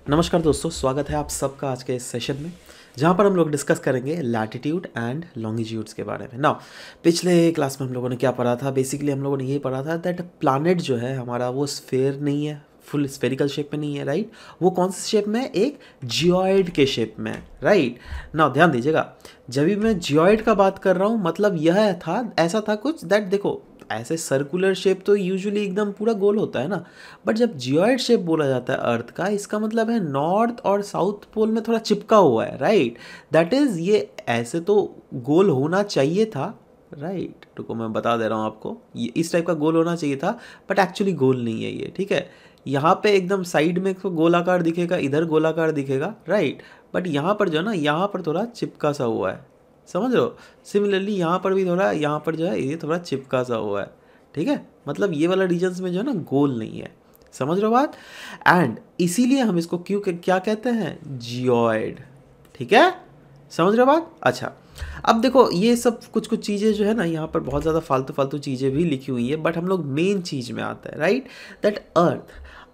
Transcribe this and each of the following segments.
नमस्कार दोस्तों, स्वागत है आप सबका आज के इस सेशन में जहाँ पर हम लोग डिस्कस करेंगे लैटिट्यूड एंड लॉन्गिट्यूड्स के बारे में। नाउ पिछले क्लास में हम लोगों ने क्या पढ़ा था? बेसिकली हम लोगों ने ये पढ़ा था दैट प्लैनेट जो है हमारा वो स्फेयर नहीं है, फुल स्फेरिकल शेप में नहीं है, राइट? वो कौन से शेप में है? एक जियोइड के शेप में, राइट? नाउ ध्यान दीजिएगा, जब भी मैं जियोइड का बात कर रहा हूँ मतलब यह था, ऐसा था कुछ दैट, देखो ऐसे सर्कुलर शेप तो यूजुअली एकदम पूरा गोल होता है ना, बट जब जियोइड शेप बोला जाता है अर्थ का, इसका मतलब है नॉर्थ और साउथ पोल में थोड़ा चिपका हुआ है, राइट? दैट इज ये ऐसे तो गोल होना चाहिए था, राइट? रुको मैं बता दे रहा हूँ आपको, ये इस टाइप का गोल होना चाहिए था, बट एक्चुअली गोल नहीं है ये, ठीक है? यहाँ पे एकदम साइड में तो गोलाकार दिखेगा, इधर गोलाकार दिखेगा, राइट? बट यहाँ पर जो है ना, यहाँ पर थोड़ा चिपका सा हुआ है, समझ रहे हो? सिमिलरली यहाँ पर भी थोड़ा, यहाँ पर जो है ये थोड़ा चिपका सा हुआ है, ठीक है? मतलब ये वाला रीजन्स में जो है ना गोल नहीं है, समझ रहे हो बात? एंड इसीलिए हम इसको क्यों क्या कहते हैं? जियोइड, ठीक है? समझ रहे हो बात? अच्छा, अब देखो ये सब कुछ कुछ चीज़ें जो है ना, यहाँ पर बहुत ज़्यादा फालतू फालतू चीज़ें भी लिखी हुई है, बट हम लोग मेन चीज़ में आता है, राइट? दैट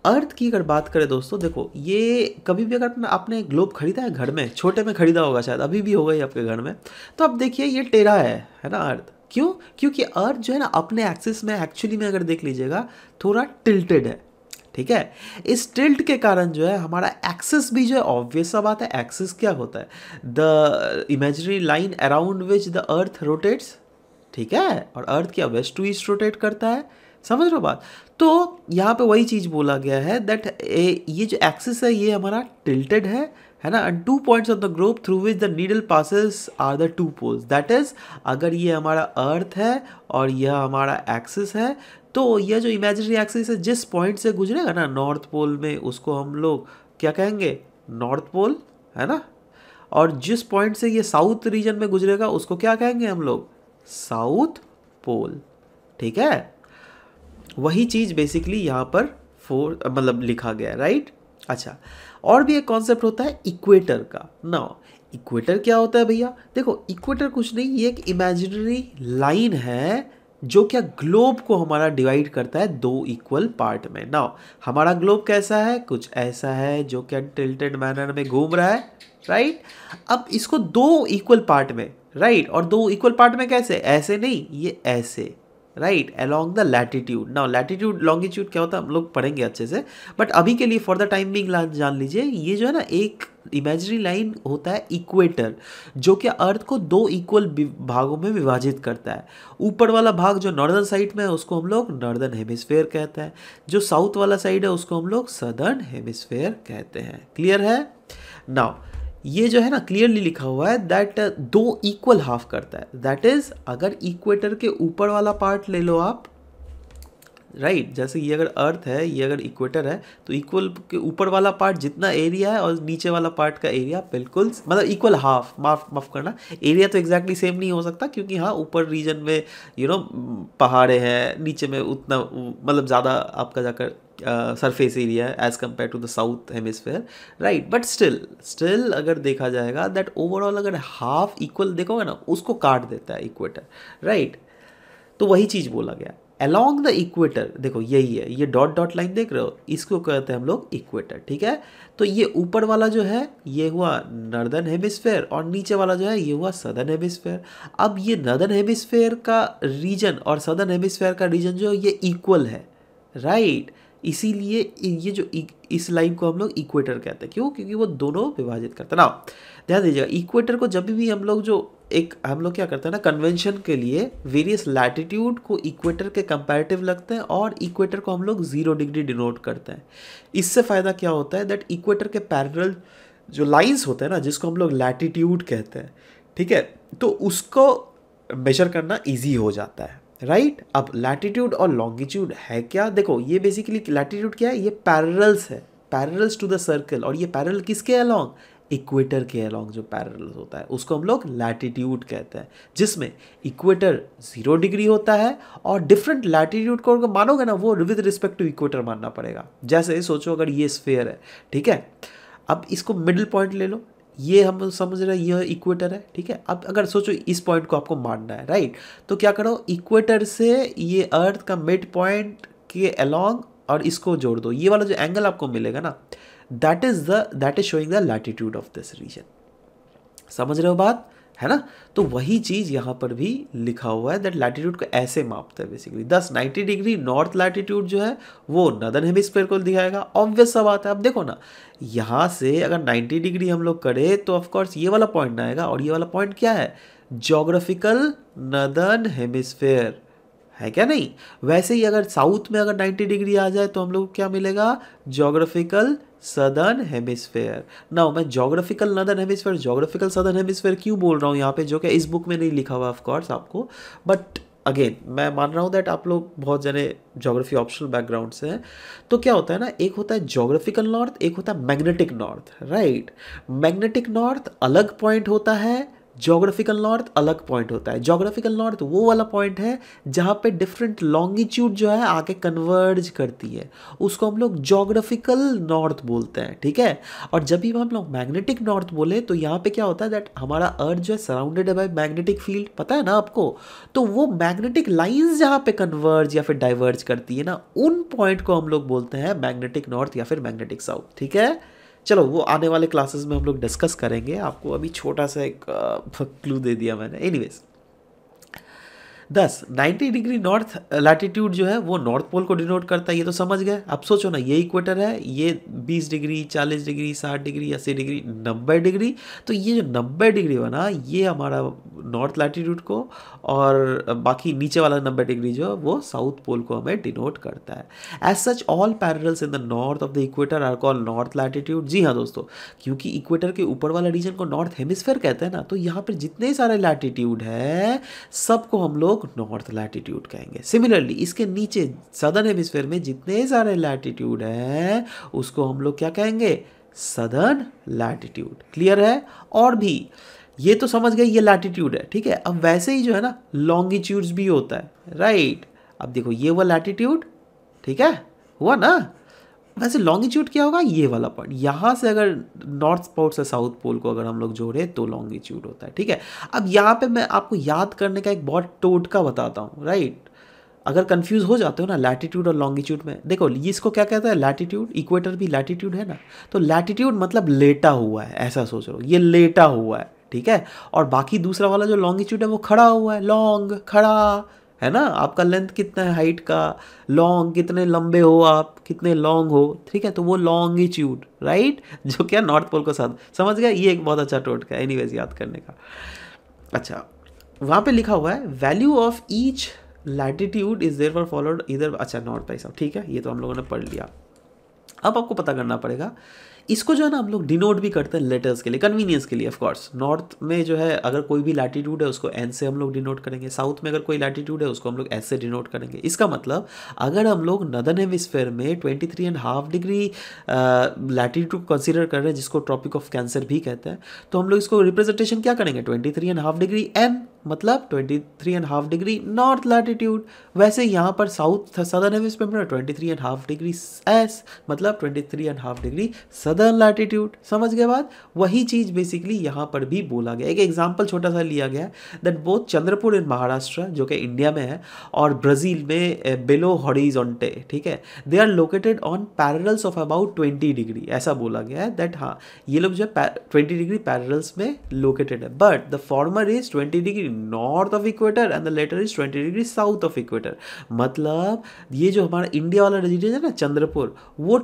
अर्थ की अगर बात करें दोस्तों, देखो ये कभी भी अगर आपने ग्लोब खरीदा है घर में, छोटे में खरीदा होगा शायद, अभी भी होगा ही आपके घर में, तो अब देखिए ये टेढ़ा है ना अर्थ? क्यों? क्योंकि अर्थ जो है ना अपने एक्सिस में एक्चुअली में अगर देख लीजिएगा थोड़ा टिल्टेड है, ठीक है? इस टिल्ट के कारण जो है हमारा एक्सिस भी जो है, ऑब्वियस सा बात है, एक्सिस क्या होता है? The imaginary line around which the earth rotates, ठीक है? और अर्थ क्या वेस्ट टू ईस्ट रोटेट करता है, समझ रहे हो बात? तो यहाँ पे वही चीज़ बोला गया है दैट ये जो एक्सिस है ये हमारा टिल्टेड है ना? And 2 points of the globe through which the needle passes are the 2 poles, that is अगर ये हमारा अर्थ है और यह हमारा एक्सिस है, तो यह जो इमेजिनरी एक्सिस है जिस पॉइंट से गुजरेगा ना नॉर्थ पोल में, उसको हम लोग क्या कहेंगे? नॉर्थ पोल, है ना? और जिस पॉइंट से ये साउथ रीजन में गुजरेगा उसको क्या कहेंगे हम लोग? साउथ पोल, ठीक है? वही चीज़ बेसिकली यहाँ पर मतलब लिखा गया है, राइट? अच्छा, और भी एक कॉन्सेप्ट होता है इक्वेटर का। नाउ इक्वेटर क्या होता है भैया? देखो इक्वेटर कुछ नहीं, ये एक इमेजिनरी लाइन है जो क्या ग्लोब को हमारा डिवाइड करता है 2 इक्वल पार्ट में। नाउ हमारा ग्लोब कैसा है? कुछ ऐसा है जो क्या टिल्टेड मैनर में घूम रहा है, राइट? अब इसको 2 इक्वल पार्ट में, राइट? और 2 इक्वल पार्ट में कैसे? ऐसे नहीं, ये ऐसे, right? Along the latitude. Now latitude longitude क्या होता है हम लोग पढ़ेंगे अच्छे से, बट अभी के लिए फॉर द टाइम बिंग जान लीजिए, ये जो है ना एक इमेजिनरी लाइन होता है इक्वेटर, जो कि अर्थ को 2 इक्वल भागों में विभाजित करता है। ऊपर वाला भाग जो नॉर्दर्न साइड में है उसको हम लोग नॉर्दर्न हेमिस्फेयर कहते हैं, जो साउथ वाला साइड है उसको हम लोग सदर्न हेमिस्फेयर कहते हैं। क्लियर है? नाउ ये जो है ना क्लियरली लिखा हुआ है दैट 2 इक्वल हाफ करता है, दैट इज अगर इक्वेटर के ऊपर वाला पार्ट ले लो आप, राइट? जैसे ये अगर अर्थ है, ये अगर इक्वेटर है, तो इक्वल के ऊपर वाला पार्ट जितना एरिया है और नीचे वाला पार्ट का एरिया बिल्कुल मतलब इक्वल हाफ, माफ करना, एरिया तो एग्जैक्टली सेम नहीं हो सकता क्योंकि हाँ ऊपर रीजन में पहाड़े हैं, नीचे में उतना मतलब ज़्यादा आपका जाकर सरफेस एरिया है as compared to the south hemisphere, right? But still अगर देखा जाएगा दैट ओवरऑल अगर हाफ इक्वल देखोगे ना, उसको काट देता है इक्वेटर, राइट? तो वही चीज़ बोला गया अलोंग द इक्वेटर। देखो यही है, ये डॉट डॉट लाइन देख रहे हो, इसको कहते हैं हम लोग इक्वेटर, ठीक है? तो ये ऊपर वाला जो है ये हुआ नॉर्दर्न हेमिस्फेयर और नीचे वाला जो है ये हुआ सदर्न हेमिस्फेयर। अब ये नॉर्दर्न हेमिस्फेयर का रीजन और सदर्न हेमिस्फेयर का रीजन जो ये इक्वल है, राइट? इसीलिए ये जो इस लाइन को हम लोग इक्वेटर कहते हैं। क्यों? क्योंकि वो दोनों विभाजित करते हैं। ना ध्यान दीजिएगा, इक्वेटर को जब भी हम लोग हम लोग क्या करते हैं ना, कन्वेंशन के लिए वेरियस लैटिट्यूड को इक्वेटर के कंपैरेटिव लगते हैं और इक्वेटर को हम लोग 0 डिग्री डिनोट करते हैं। इससे फ़ायदा क्या होता है दैट इक्वेटर के पैरेलल जो लाइंस होते हैं ना, जिसको हम लोग लैटिट्यूड कहते हैं, ठीक है, तो उसको मेजर करना ईजी हो जाता है, राइट? अब लैटिट्यूड और लॉन्गिट्यूड है क्या? देखो ये बेसिकली लैटिट्यूड क्या है? ये पैरेलल्स है, पैरेलल्स टू द सर्कल। और ये पैरेलल किसके अलोंग? इक्वेटर के अलोंग जो पैरेलल होता है उसको हम लोग लैटिट्यूड कहते हैं, जिसमें इक्वेटर 0 डिग्री होता है और डिफरेंट लैटिट्यूड को मानोगे ना, वो विद रिस्पेक्ट टू इक्वेटर मानना पड़ेगा। जैसे सोचो अगर ये स्फेयर है, ठीक है, अब इसको मिडिल पॉइंट ले लो, ये हम समझ रहे हैं ये इक्वेटर है, ठीक है? अब अगर सोचो इस पॉइंट को आपको मानना है, राइट? तो क्या करो, इक्वेटर से ये अर्थ का मिड पॉइंट के अलोंग और इसको जोड़ दो, ये वाला जो एंगल आपको मिलेगा ना, that is showing the latitude of this region. समझ रहे हो बात, है ना। तो वही चीज़ यहाँ पर भी लिखा हुआ है दैट लैटिट्यूड को ऐसे मापता है बेसिकली। 90 डिग्री नॉर्थ लैटिट्यूड जो है वो नदर्न हेमिस्फीयर को दिखाएगा, ऑब्वियस सा बात है। अब देखो ना, यहाँ से अगर 90 डिग्री हम लोग करें तो ऑफकोर्स ये वाला पॉइंट आएगा, और ये वाला पॉइंट क्या है, जोग्राफिकल नदर्न हेमिस्फीयर, है क्या नहीं। वैसे ही अगर साउथ में अगर 90 डिग्री आ जाए तो हम लोग क्या मिलेगा, जोग्राफिकल सदर्न हेमिस्फेयर। ना मैं geographical northern hemisphere, geographical southern hemisphere क्यों बोल रहा हूँ यहाँ पे, जो कि इस बुक में नहीं लिखा हुआ ऑफ कोर्स आपको, बट अगेन मैं मान रहा हूँ दैट आप लोग बहुत जने जोग्राफी ऑप्शनल बैकग्राउंड से हैं। तो क्या होता है ना, एक होता है जोग्राफिकल नॉर्थ, एक होता है magnetic north, right. Magnetic north अलग पॉइंट होता है, जोग्राफिकल नॉर्थ अलग पॉइंट होता है। जोग्राफिकल नॉर्थ वो वाला पॉइंट है जहाँ पे डिफरेंट लॉन्गिट्यूड जो है आके कन्वर्ज करती है, उसको हम लोग जोग्राफिकल नॉर्थ बोलते हैं, ठीक है। और जब भी हम लोग मैग्नेटिक नॉर्थ बोले तो यहाँ पे क्या होता है दैट हमारा अर्थ जो है सराउंडेड है बाय मैग्नेटिक फील्ड, पता है ना आपको। तो वो मैग्नेटिक लाइंस जहाँ पे कन्वर्ज या फिर डाइवर्ज करती है ना, उन पॉइंट को हम लोग बोलते हैं मैग्नेटिक नॉर्थ या फिर मैग्नेटिक साउथ, ठीक है। चलो वो आने वाले क्लासेस में हम लोग डिस्कस करेंगे, आपको अभी छोटा सा एक क्लू दे दिया मैंने। एनीवेज 90 डिग्री नॉर्थ लैटिट्यूड जो है वो नॉर्थ पोल को डिनोट करता है, ये तो समझ गए। अब सोचो ना, ये इक्वेटर है, ये 20 degree 40 degree 60 degree 80 degree 90 degree, तो ये जो 90 डिग्री बना ये हमारा नॉर्थ लैटिट्यूड को, और बाकी नीचे वाला 90 डिग्री जो है वो साउथ पोल को हमें डिनोट करता है। As such all parallels in the north of the equator are called north latitude. जी हाँ दोस्तों, क्योंकि इक्वेटर के ऊपर वाला रीजन को नॉर्थ हेमिस्फीयर कहते हैं ना, तो यहाँ पर जितने सारे लैटिट्यूड है सबको हम लोग नॉर्थ लैटिट्यूड कहेंगे। सिमिलरली इसके नीचे सदर्न हेमिस्फीयर में जितने सारे लैटिट्यूड हैं उसको हम लोग क्या कहेंगे, सदर्न लैटिट्यूड। क्लियर है। और भी ये तो समझ गए, ये लैटिट्यूड है, ठीक है। अब वैसे ही जो है ना लॉन्गिट्यूड्स भी होता है, राइट। अब देखो ये हुआ लैटिट्यूड, ठीक है, हुआ ना। वैसे लॉन्गिट्यूड क्या होगा, ये वाला पॉइंट, यहाँ से अगर नॉर्थ पोल से साउथ पोल को अगर हम लोग जोड़े तो लॉन्गिट्यूड होता है, ठीक है। अब यहाँ पे मैं आपको याद करने का एक बहुत टोटका बताता हूँ, राइट। अगर कंफ्यूज हो जाते हो ना लैटिट्यूड और लॉन्गिट्यूड में, देखो ये इसको क्या कहता है, लैटिट्यूड। इक्वेटर भी लैटिट्यूड है ना, तो लैटिट्यूड मतलब लेटा हुआ है, ऐसा सोच लो, ये लेटा हुआ है, ठीक है। और बाकी दूसरा वाला जो लॉन्गिट्यूड है वो खड़ा हुआ है, लॉन्ग, खड़ा, है ना। आपका लेंथ कितना है हाइट का, लॉन्ग, कितने लंबे हो आप, कितने लॉन्ग हो, ठीक है, तो वो लॉन्गिट्यूड, राइट, जो क्या नॉर्थ पोल को साथ। समझ गया, ये एक बहुत अच्छा टोटका है एनीवेज याद करने का। अच्छा, वहाँ पे लिखा हुआ है value of each latitude is therefore followed इधर, अच्छा नॉर्थ बाई साउथ, ठीक है, ये तो हम लोगों ने पढ़ लिया। अब आपको पता करना पड़ेगा, इसको जो है ना हम लोग डिनोट भी करते हैं लेटर्स के लिए, कन्वीनियंस के लिए। ऑफ कोर्स नॉर्थ में जो है अगर कोई भी लैटिट्यूड है उसको एन से हम लोग डिनोट करेंगे, साउथ में अगर कोई लैटिट्यूड है उसको हम लोग एस से डिनोट करेंगे। इसका मतलब अगर हम लोग नदर्न हेमिस्फीयर में 23.5 डिग्री लैटिट्यूड कंसीडर कर रहे हैं, जिसको ट्रॉपिक ऑफ कैंसर भी कहते हैं, तो हम लोग इसको रिप्रेजेंटेशन क्या करेंगे, 23.5 डिग्री एन, मतलब 23.5 डिग्री नॉर्थ लैटिट्यूड। वैसे यहाँ पर साउथ सदर्न हेमिस्फीयर में 23.5 डिग्री एस, मतलब 23.5 डिग्री सदर्न लैटिट्यूड। समझ गए बात। वही चीज बेसिकली यहाँ पर भी बोला गया। एक एग्जांपल छोटा सा लिया गया दैट बोथ चंद्रपुर इन महाराष्ट्र, जो कि इंडिया में है, और ब्राजील में बेलो हॉरिजॉन्टे, ठीक है, they are located on parallels of about 20 degree. ऐसा बोला गया है दैट हाँ ये लोग जो है 20 डिग्री पैरेलल्स में लोकेटेड है, but the former is 20 degree north of equator and the latter is 20 degree south of equator. मतलब ये जो हमारा इंडिया वाला रीजन है ना चंद्रपुर, वो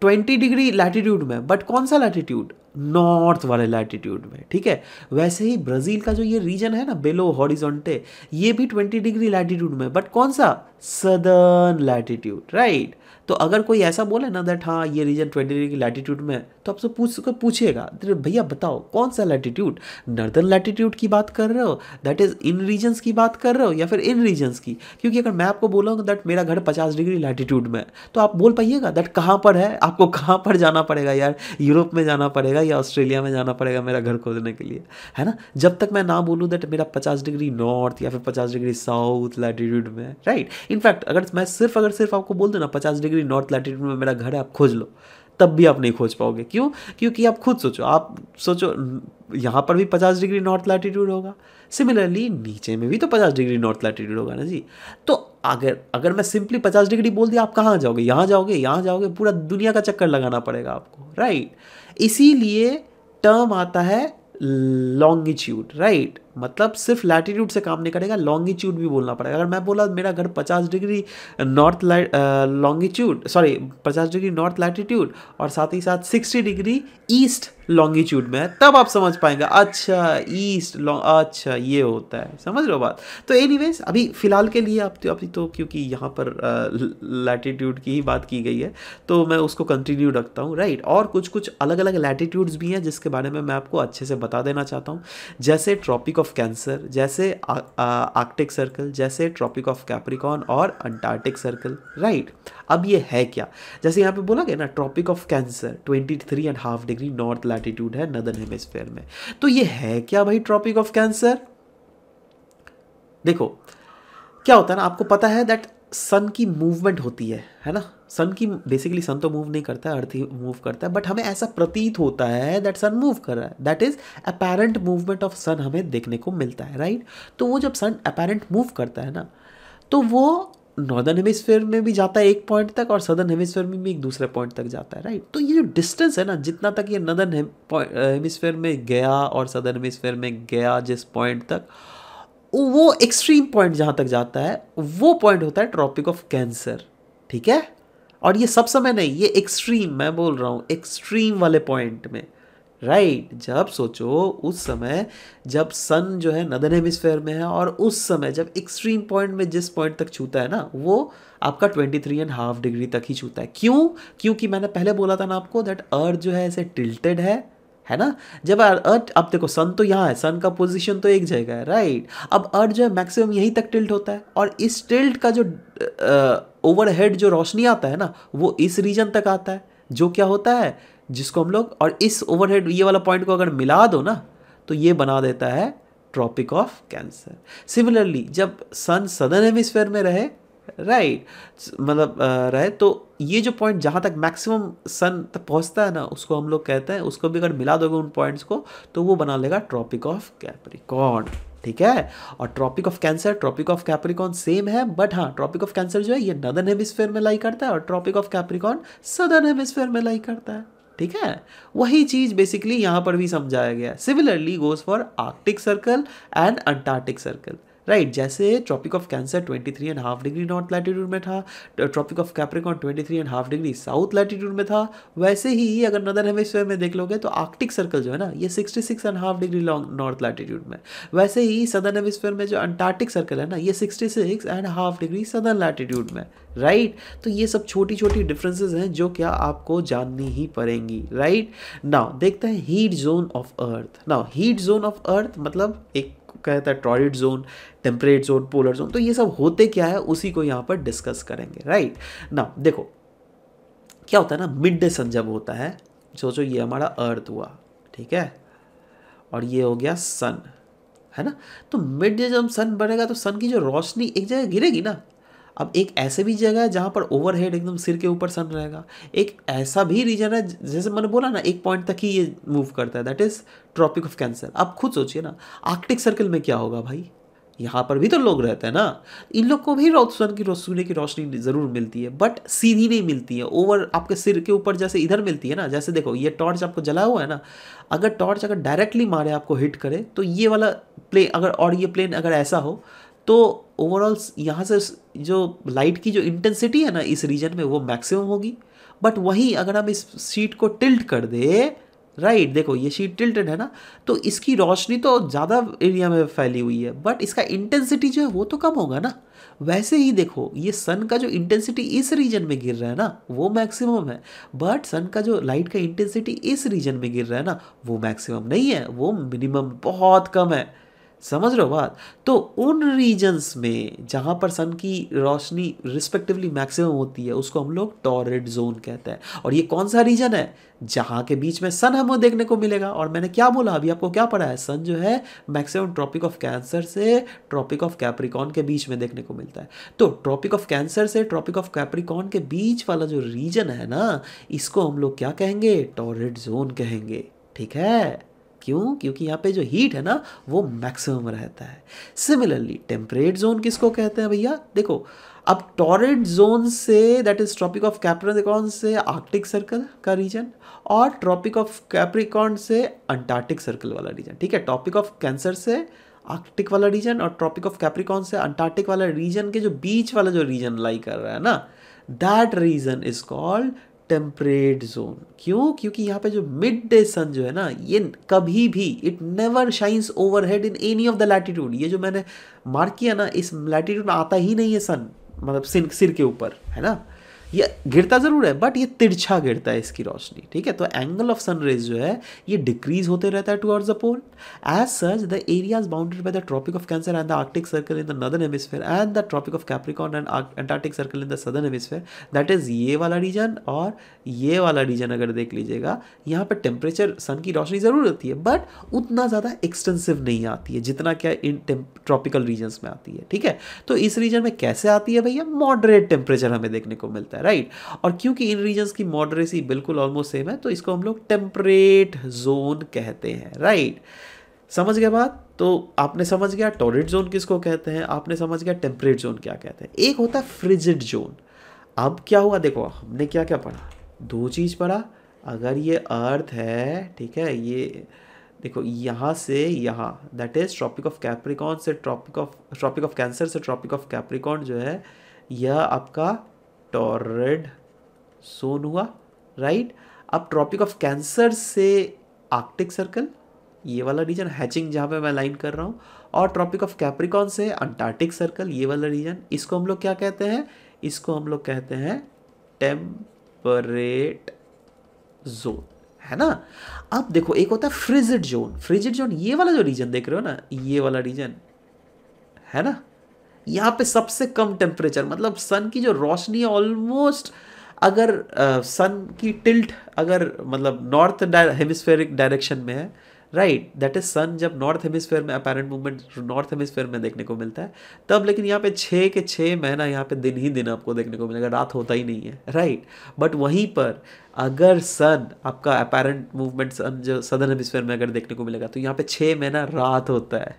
20 डिग्री लैटिट्यूड में, बट कौन सा लैटिट्यूड, नॉर्थ वाले लैटिट्यूड में, ठीक है। वैसे ही ब्राजील का जो ये रीजन है ना बेलो हॉरिजॉन्टे, ये भी 20 डिग्री लैटिट्यूड में, बट कौन सा, सदर्न लैटिट्यूड, राइट। तो अगर कोई ऐसा बोले ना दैट हाँ ये रीजन 20 डिग्री लैटिट्यूड में, तो आपसे पूछेगा भैया बताओ कौन सा लैटिट्यूड, नॉर्दर्न लैटिट्यूड की बात कर रहे हो, दैट इज इन रीजन्स की बात कर रहे हो, या फिर इन रीजन्स की। क्योंकि अगर मैं आपको बोलूँगा दैट मेरा घर 50 डिग्री लैटिट्यूड में, तो आप बोल पाइएगा दैट कहाँ पर है, आपको कहाँ पर जाना पड़ेगा यार, यूरोप में जाना पड़ेगा या ऑस्ट्रेलिया में जाना पड़ेगा मेरा घर खोजने के लिए, है ना। जब तक मैं ना बोलूँ दैट मेरा 50 डिग्री नॉर्थ या फिर 50 डिग्री साउथ लैटिट्यूड में, राइट। इनफैक्ट अगर मैं सिर्फ आपको बोल दूँ ना 50 डिग्री नॉर्थ लैटिट्यूड में मेरा घर है, आप खोज लो, तब भी आप नहीं खोज पाओगे। क्यों? क्योंकि आप खुद सोचो, आप सोचो यहाँ पर भी 50 डिग्री नॉर्थ लैटिट्यूड होगा, सिमिलरली नीचे में भी तो 50 डिग्री नॉर्थ लैटिट्यूड होगा ना जी। तो अगर अगर मैं सिंपली 50 डिग्री बोल दिया, आप कहाँ जाओगे? यहाँ जाओगे, यहाँ जाओगे, पूरा दुनिया का चक्कर लगाना पड़ेगा आपको, राइट। इसीलिए टर्म आता है लॉन्गिट्यूड, राइट। मतलब सिर्फ लैटिट्यूड से काम नहीं करेगा, लॉन्गिट्यूड भी बोलना पड़ेगा। अगर मैं बोला मेरा घर 50 degree north longitude, sorry 50 degree north latitude और साथ ही साथ 60 डिग्री ईस्ट लॉन्गिट्यूड में है, तब आप समझ पाएंगे अच्छा ईस्ट अच्छा ये होता है, समझ रहे हो बात। तो एनीवेज अभी फ़िलहाल के लिए आप तो अभी तो क्योंकि यहाँ पर लैटिट्यूड की ही बात की गई है तो मैं उसको कंटिन्यू रखता हूँ, राइट। और कुछ कुछ अलग अलग लैटिट्यूड्स भी हैं जिसके बारे में मैं आपको अच्छे से बता देना चाहता हूँ, जैसे ट्रॉपिक ऑफ कैंसर, जैसे आर्कटिक सर्कल, जैसे ट्रॉपिक ऑफ कैप्रिकॉर्न और अंटार्कटिक सर्कल, राइट। अब ये है क्या? जैसे यहाँ पे बोला गया ना, Tropic of Cancer 23.5 degree north latitude है नदर्न हेमिस्फीयर में। तो ये है क्या भाई ट्रॉपिक ऑफ कैंसर? देखो क्या होता है ना, आपको पता है दैट सन की मूवमेंट होती है ना। सन की बेसिकली सन तो मूव नहीं करता है, अर्थ ही मूव करता है, बट हमें ऐसा प्रतीत होता है दैट सन मूव कर रहा है, that is apparent movement of sun हमें देखने को मिलता है, राइट। तो वो जब सन अपेरेंट मूव करता है ना, तो वो नॉर्दर्न हेमिस्फीयर में भी जाता है एक पॉइंट तक और सदर्न हेमिस्फीयर में भी एक दूसरे पॉइंट तक जाता है, राइट। तो ये जो डिस्टेंस है ना, जितना तक ये नॉर्दर्न हेमिस्फीयर में गया और सदर्न हेमिस्फीयर में गया जिस पॉइंट तक, वो एक्सट्रीम पॉइंट जहाँ तक जाता है वो पॉइंट होता है ट्रॉपिक ऑफ कैंसर, ठीक है। और ये सब समय नहीं, ये एक्सट्रीम मैं बोल रहा हूँ, एक्सट्रीम वाले पॉइंट में, राइट। जब सोचो उस समय जब सन जो है नदर्न हेमिस्फीयर में है और उस समय जब एक्सट्रीम पॉइंट में जिस पॉइंट तक छूता है ना, वो आपका 23.5 डिग्री तक ही छूता है। क्यों? क्योंकि मैंने पहले बोला था ना आपको दैट अर्थ जो है ऐसे टिल्टेड है ना। जब अर्थ, अब देखो सन तो यहाँ है, सन का पोजीशन तो एक जगह है, राइट। अब अर्थ जो है मैक्सिमम यहीं तक टिल्ट होता है और इस टिल्ट का जो ओवरहेड जो रोशनी आता है ना, वो इस रीजन तक आता है, जो क्या होता है जिसको हम लोग, और इस ओवरहेड ये वाला पॉइंट को अगर मिला दो ना तो ये बना देता है ट्रॉपिक ऑफ कैंसर। सिमिलरली जब सन सदर्न हेमिस्फीयर में रहे, राइट, मतलब रहे, तो ये जो पॉइंट जहाँ तक मैक्सिमम सन तक पहुँचता है ना, उसको हम लोग कहते हैं, उसको भी अगर मिला दोगे उन पॉइंट्स को तो वो बना लेगा ट्रॉपिक ऑफ कैप्रिकॉर्न, ठीक है। और Tropic of Cancer, Tropic of Capricorn same है, बट हाँ ट्रॉपिक ऑफ कैंसर जो है ये नॉर्दर्न हेमिस्फीयर में लाई करता है और Tropic of Capricorn southern hemisphere में लाई करता है, ठीक है। वही चीज बेसिकली यहाँ पर भी समझाया गया है। Similarly goes for Arctic Circle and Antarctic Circle, right. जैसे Tropic of Cancer 23.5 degree north latitude में था, Tropic of Capricorn 23.5 degree south latitude में था, वैसे ही अगर नॉर्दर्न हेमिस्फीयर में देख लोगे तो आर्कटिक सर्कल जो है ना ये 66.5 डिग्री नॉर्थ लैटिट्यूड में, वैसे ही सदर्न हेमिस्फीयर में जो अंटार्कटिक सर्कल है ना ये 66.5 डिग्री सदर्न लैटिट्यूड में, राइट। तो ये सब छोटी छोटी डिफरेंसेस हैं जो क्या आपको जाननी ही पड़ेंगी, राइट। नाउ देखते हैं heat zone of earth. Now heat zone of earth मतलब एक कहता है torrid zone, temperate zone, polar zone, तो ये सब होते क्या है उसी को यहाँ पर डिस्कस करेंगे, राइट। ना देखो क्या होता है ना, मिड डे सन जब होता है, सोचो ये हमारा अर्थ हुआ, ठीक है, और ये हो गया सन, है ना। तो मिड डे जब सन बढ़ेगा तो सन की जो रोशनी एक जगह गिरेगी ना। अब एक ऐसे भी जगह है जहाँ पर ओवरहेड एकदम सिर के ऊपर सन रहेगा, एक ऐसा भी रीजन है जैसे मैंने बोला ना एक पॉइंट तक ही ये मूव करता है, that is Tropic of Cancer. आप खुद सोचिए ना आर्कटिक सर्कल में क्या होगा भाई, यहाँ पर भी तो लोग रहते हैं ना, इन लोग को भी सन की सूर्य की रोशनी ज़रूर मिलती है, बट सीधी नहीं मिलती है, ओवर आपके सिर के ऊपर जैसे इधर मिलती है ना। जैसे देखो ये टॉर्च आपको जला हुआ है ना, अगर टॉर्च अगर डायरेक्टली मारे आपको हिट करे तो ये वाला प्लेन अगर, और ये प्लेन अगर ऐसा हो तो ओवरऑल यहाँ से जो लाइट की जो इंटेंसिटी है ना इस रीजन में वो मैक्सिमम होगी। बट वहीं अगर हम इस शीट को टिल्ट कर दे, राइट, देखो ये शीट टिल्टेड है ना, तो इसकी रोशनी तो ज़्यादा एरिया में फैली हुई है बट इसका इंटेंसिटी जो है वो तो कम होगा ना। वैसे ही देखो ये सन का जो इंटेंसिटी इस रीजन में गिर रहा है ना वो मैक्सिमम है, बट सन का जो लाइट का इंटेंसिटी इस रीजन में गिर रहा है ना वो मैक्सिमम नहीं है, वो मिनिमम बहुत कम है, समझ रहे हो बात? तो उन रीजन्स में जहाँ पर सन की रोशनी रिस्पेक्टिवली मैक्सिमम होती है उसको हम लोग टॉरेड जोन कहते हैं। और ये कौन सा रीजन है? जहाँ के बीच में सन हमें देखने को मिलेगा। और मैंने क्या बोला अभी, आपको क्या पढ़ा है? सन जो है मैक्सिमम ट्रॉपिक ऑफ कैंसर से ट्रॉपिक ऑफ कैप्रिकॉर्न के बीच में देखने को मिलता है। तो ट्रॉपिक ऑफ कैंसर से ट्रॉपिक ऑफ कैप्रिकॉर्न के बीच वाला जो रीजन है ना, इसको हम लोग क्या कहेंगे? टॉरेड जोन कहेंगे। ठीक है? क्यों? क्योंकि यहाँ पे जो हीट है ना वो मैक्सिमम रहता है। सिमिलरली टेम्परेट जोन किसको कहते हैं भैया? देखो, अब टॉरेड जोन से that is Tropic of Capricorn से आर्कटिक सर्कल का रीजन, और ट्रॉपिक ऑफ कैप्रिकॉर्न से अंटार्कटिक सर्कल वाला रीजन। ठीक है? टॉपिक ऑफ कैंसर से आर्कटिक वाला रीजन और ट्रॉपिक ऑफ कैप्रिकॉर्न से अंटार्कटिक वाला रीजन के जो बीच वाला जो रीजन लाई कर रहा है ना, that region is called temperate zone. क्यों? क्योंकि यहाँ पे जो मिड डे सन जो है ना, ये कभी भी it never shines overhead in any of the latitude. ये जो मैंने मार्क किया ना, इस लैटिट्यूड में आता ही नहीं है सन, मतलब सिर के ऊपर, है ना। ये गिरता ज़रूर है बट ये तिरछा गिरता है इसकी रोशनी। ठीक है? तो एंगल ऑफ सन रेज जो है ये डिक्रीज होते रहता है towards the pole. As such the areas bounded by the Tropic of Cancer and the Arctic Circle in the northern hemisphere and the Tropic of Capricorn and Antarctic Circle in the southern hemisphere, that is ये वाला region और ये वाला reason. अगर देख लीजिएगा यहाँ पर टेम्परेचर सन की रोशनी ज़रूर होती है बट उतना ज़्यादा एक्सटेंसिव नहीं आती है जितना क्या इन ट्रॉपिकल रीजन्स में आती है। ठीक है? तो इस रीजन में कैसे आती है भैया? मॉडरेट टेम्परेचर हमें देखने को मिलता है, राइट। और क्योंकि इन रीजन्स की मॉडरेसी बिल्कुल ऑलमोस्ट सेम है तो इसको हम लोग टेम्परेट जोन कहते हैं, राइट। समझ गए बात? तो आपने समझ गया टॉरेड जोन किसको कहते हैं, आपने समझ गया टेम्परेट जोन क्या कहते हैं। एक होता है फ्रिजिड जोन। अब क्या हुआ देखो, हमने क्या क्या पढ़ा? दो चीज़ पढ़ा। अगर ये अर्थ है, ठीक है, ये देखो यहाँ से यहाँ, that is Tropic of Capricorn से ट्रॉपिक ऑफ कैंसर से ट्रॉपिक ऑफ कैप्रिकॉर्न जो है यह आपका टॉरेड जोन हुआ, राइट। अब ट्रॉपिक ऑफ कैंसर से आर्कटिक सर्कल, ये वाला रीजन हैचिंग जहाँ पे मैं लाइन कर रहा हूँ, और ट्रॉपिक ऑफ कैप्रिकॉर्न से अंटार्कटिक सर्कल, ये वाला रीजन, इसको हम लोग क्या कहते हैं? इसको हम लोग कहते हैं टेम्परेट जोन, है ना। अब देखो एक होता है फ्रिजिड जोन। फ्रिजिड जोन ये वाला जो रीजन देख रहे हो ना, ये वाला रीजन है ना, यहाँ पे सबसे कम टेम्परेचर, मतलब सन की जो रोशनी है ऑलमोस्ट, अगर सन की टिल्ट अगर मतलब नॉर्थ हेमिस्फेरिक डायरेक्शन में है, राइट, दैट इज सन जब नॉर्थ हेमिस्फेयर में अपेरेंट मूवमेंट नॉर्थ हेमिस्फेयर में देखने को मिलता है तब, लेकिन यहाँ पे 6 के 6 महीना यहाँ पे दिन ही दिन आपको देखने को मिलेगा, रात होता ही नहीं है, राइट। बट वहीं पर अगर सन आपका अपेरेंट मूवमेंट सन जो सदर्न हेमिस्फेयर में अगर देखने को मिलेगा तो यहाँ पे 6 महीना रात होता है।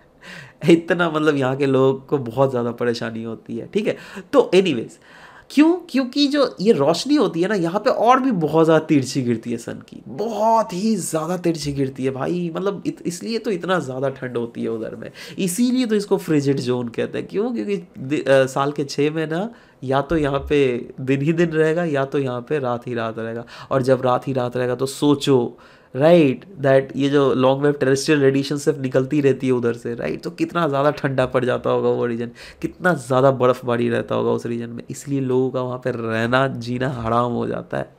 इतना मतलब यहाँ के लोगों को बहुत ज़्यादा परेशानी होती है। ठीक है? तो एनीवेज, क्यों? क्योंकि जो ये रोशनी होती है ना यहाँ पे और भी बहुत ज़्यादा तिरछी गिरती है सन की, बहुत ही ज़्यादा तिरछी गिरती है भाई, मतलब इसलिए तो इतना ज़्यादा ठंड होती है उधर में, इसीलिए तो इसको फ्रिजिड जोन कहते हैं। क्यों? क्योंकि साल के 6 महीना या तो यहाँ पे दिन ही दिन रहेगा या तो यहाँ पे रात ही रात रहेगा, और जब रात ही रात रहेगा तो सोचो, राइट, दैट ये जो लॉन्ग वेव टेरेस्ट्रियल रेडिएशन सिर्फ निकलती रहती है उधर से, राइट, तो कितना ज़्यादा ठंडा पड़ जाता होगा वो रीजन, कितना ज़्यादा बर्फ़बारी रहता होगा उस रीजन में, इसलिए लोगों का वहाँ पे रहना जीना हराम हो जाता है।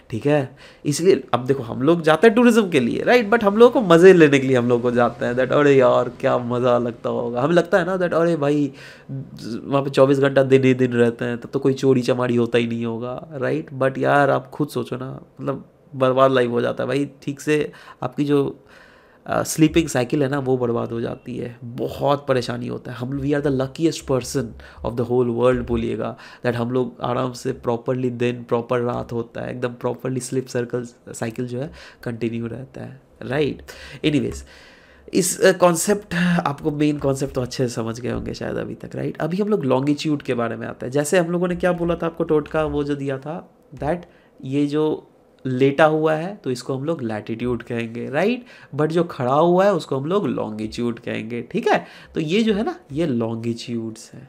ठीक है? इसलिए अब देखो हम लोग जाते हैं टूरिज्म के लिए, राइट, बट हम लोगों को मज़े लेने के लिए हम लोग को जाते हैं, दैट अरे यार क्या मज़ा लगता होगा, हमें लगता है ना दैट अरे भाई वहाँ पे 24 घंटा दिन ही दिन रहते हैं तब तो कोई चोरी चमारी होता ही नहीं होगा, राइट। बट यार आप खुद सोचो ना, मतलब बर्बाद लाइफ हो जाता है भाई, ठीक से आपकी जो स्लीपिंग साइकिल है ना वो बर्बाद हो जाती है, बहुत परेशानी होता है। हम we are the luckiest person of the whole world बोलिएगा, दैट हम लोग आराम से प्रॉपरली दिन प्रॉपर रात होता है, एकदम प्रॉपरली स्लीप साइकिल जो है कंटिन्यू रहता है, राइट। एनीवेज, इस कॉन्सेप्ट आपको मेन कॉन्सेप्ट तो अच्छे से समझ गए होंगे शायद अभी तक, राइट। अभी हम लोग लॉन्गिट्यूड के बारे में आता है। जैसे हम लोगों ने क्या बोला था आपको, टोटका वो जो दिया था, दैट ये जो लेटा हुआ है तो इसको हम लोग लैटिट्यूड कहेंगे, राइट, बट जो खड़ा हुआ है उसको हम लोग लॉन्गिट्यूड कहेंगे। ठीक है? तो ये जो है ना ये लॉन्गिट्यूड्स है,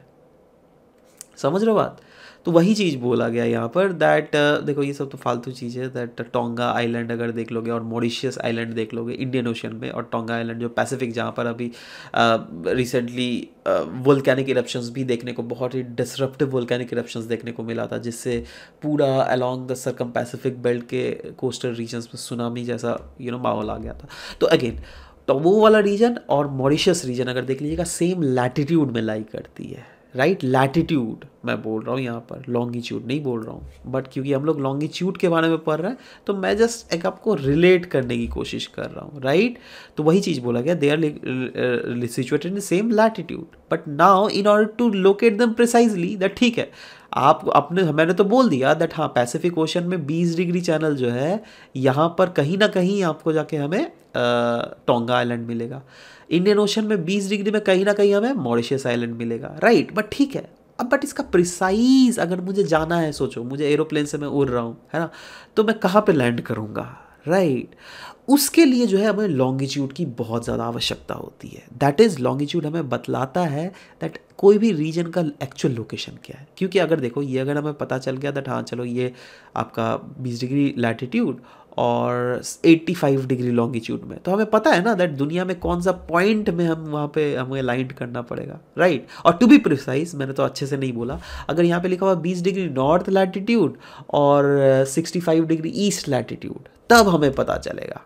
समझ रहे हो बात? तो वही चीज़ बोला गया यहाँ पर, दैट देखो ये सब तो फालतू चीज़ है, दैट टोंगा आइलैंड अगर देख लोगे और मॉरिशियस आइलैंड देख लोगे इंडियन ओशन में, और टोंगा आइलैंड जो पैसिफिक, जहाँ पर अभी रिसेंटली वोल्केनिक इरप्शंस भी देखने को, बहुत ही डिसरप्टिव वोल्केनिक इरप्शंस देखने को मिला था, जिससे पूरा along the circum Pacific belt के कोस्टल रीजन्स में सुनामी जैसा माहौल आ गया था। तो अगेन तो वो वाला रीजन और मॉरिशस रीजन अगर देख लीजिएगा सेम लैटिट्यूड में लाई करती है, राइट। लैटिट्यूड मैं बोल रहा हूँ यहाँ पर, लॉन्गिट्यूड नहीं बोल रहा हूँ, बट क्योंकि हम लोग लॉन्गिट्यूड के बारे में पढ़ रहे हैं तो मैं जस्ट एक आपको रिलेट करने की कोशिश कर रहा हूँ, राइट। तो वही चीज़ बोला गया, they are situated in same latitude, but now in order to locate them precisely that, ठीक है आप अपने, मैंने तो बोल दिया दैट हाँ पैसिफिक ओशन में 20 डिग्री चैनल जो है यहाँ पर कहीं ना कहीं आपको जाके हमें टोंगा आइलैंड मिलेगा। इंडियन ओशन में 20 डिग्री में कहीं ना कहीं हमें मॉरिशस आइलैंड मिलेगा, राइट। बट ठीक है, अब बट इसका प्रिसाइज अगर मुझे जाना है, सोचो मुझे एरोप्लेन से मैं उड़ रहा हूँ, है ना, तो मैं कहाँ पे लैंड करूँगा, राइट। उसके लिए जो है हमें लॉन्गिट्यूड की बहुत ज़्यादा आवश्यकता होती है। दैट इज़ लॉन्गिट्यूड हमें बतलाता है दैट कोई भी रीजन का एक्चुअल लोकेशन क्या है। क्योंकि अगर देखो ये अगर हमें पता चल गया दैट हाँ चलो ये आपका 20 डिग्री लैटिट्यूड और 85 डिग्री लॉन्गिट्यूड में, तो हमें पता है ना दैट दुनिया में कौन सा पॉइंट में हम वहाँ पे हमें लैंड करना पड़ेगा, राइट। और टू बी प्रिसाइज, मैंने तो अच्छे से नहीं बोला, अगर यहाँ पे लिखा हुआ 20 डिग्री नॉर्थ लैटिट्यूड और 65 डिग्री ईस्ट लैटिट्यूड, तब हमें पता चलेगा,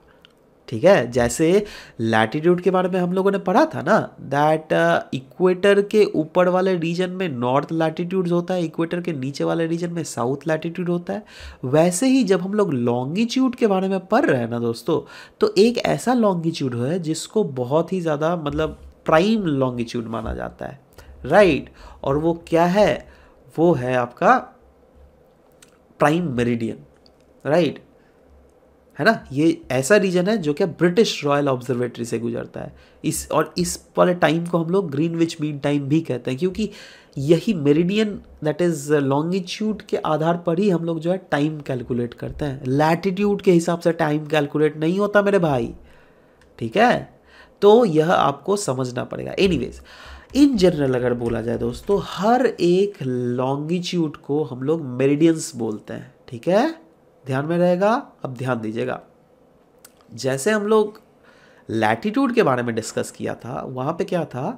ठीक है। जैसे लैटिट्यूड के बारे में हम लोगों ने पढ़ा था ना दैट इक्वेटर के ऊपर वाले रीजन में नॉर्थ लैटिट्यूड होता है, इक्वेटर के नीचे वाले रीजन में साउथ लैटिट्यूड होता है। वैसे ही जब हम लोग लॉन्गिट्यूड के बारे में पढ़ रहे हैं ना दोस्तों, तो एक ऐसा लॉन्गिट्यूड है जिसको बहुत ही ज़्यादा मतलब प्राइम लॉन्गिट्यूड माना जाता है, राइट। और वो क्या है, वो है आपका प्राइम मेरिडियन, राइट, है ना। ये ऐसा रीजन है जो कि ब्रिटिश रॉयल ऑब्जर्वेटरी से गुजरता है। इस वाले टाइम को हम लोग ग्रीनविच मीन टाइम भी कहते हैं, क्योंकि यही मेरिडियन दैट इज़ लॉन्गिट्यूड के आधार पर ही हम लोग जो है टाइम कैलकुलेट करते हैं। लैटिट्यूड के हिसाब से टाइम कैलकुलेट नहीं होता मेरे भाई, ठीक है। तो यह आपको समझना पड़ेगा। एनीवेज इन जनरल अगर बोला जाए दोस्तों, हर एक लॉन्गिट्यूड को हम लोग मेरिडियंस बोलते हैं, ठीक है, ध्यान में रहेगा। अब ध्यान दीजिएगा, जैसे हम लोग लैटिट्यूड के बारे में डिस्कस किया था, वहाँ पे क्या था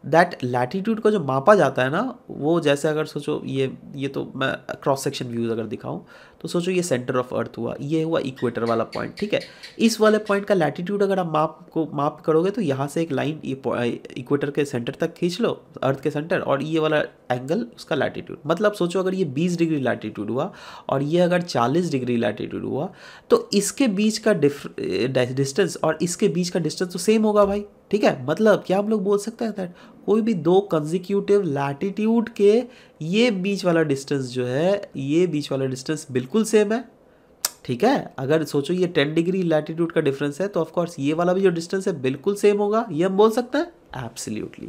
दैट लैटिट्यूड को जो मापा जाता है ना, वो जैसे अगर सोचो ये तो मैं क्रॉस सेक्शन व्यूज अगर दिखाऊं तो सोचो ये सेंटर ऑफ अर्थ हुआ, ये हुआ इक्वेटर वाला पॉइंट, ठीक है। इस वाले पॉइंट का लैटिट्यूड अगर आप माप करोगे तो यहाँ से एक लाइन इक्वेटर के सेंटर तक खींच लो, अर्थ के सेंटर, और ये वाला एंगल उसका लैटिट्यूड। मतलब सोचो अगर ये 20 डिग्री लैटिट्यूड हुआ और ये अगर 40 डिग्री लैटिट्यूड हुआ, तो इसके बीच का डिस्टेंस और इसके बीच का डिस्टेंस तो सेम होगा भाई, ठीक है। मतलब क्या हम लोग बोल सकते हैं दैट कोई भी दो कंजिक्यूटिव लैटिट्यूड के ये बीच वाला डिस्टेंस जो है, ये बीच वाला डिस्टेंस बिल्कुल सेम है, ठीक है। अगर सोचो ये 10 डिग्री लैटिट्यूड का डिफरेंस है तो ऑफ कोर्स ये वाला भी जो डिस्टेंस है बिल्कुल सेम होगा, ये हम बोल सकते हैं एब्सोल्युटली।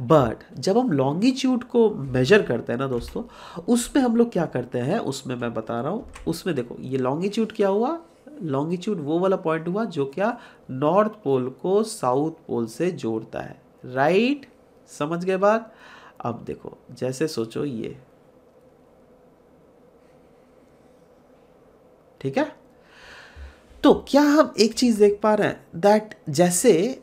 बट जब हम लॉन्गिट्यूड को मेजर करते हैं ना दोस्तों, उसमें हम लोग क्या करते हैं, उसमें मैं बता रहा हूँ। उसमें देखो ये लॉन्गिट्यूड क्या हुआ, लॉन्गिट्यूड वो वाला पॉइंट हुआ जो क्या नॉर्थ पोल को साउथ पोल से जोड़ता है, राइट। समझ गए बात। अब देखो जैसे सोचो ये, ठीक है। तो क्या हम एक चीज देख पा रहे हैं दैट जैसे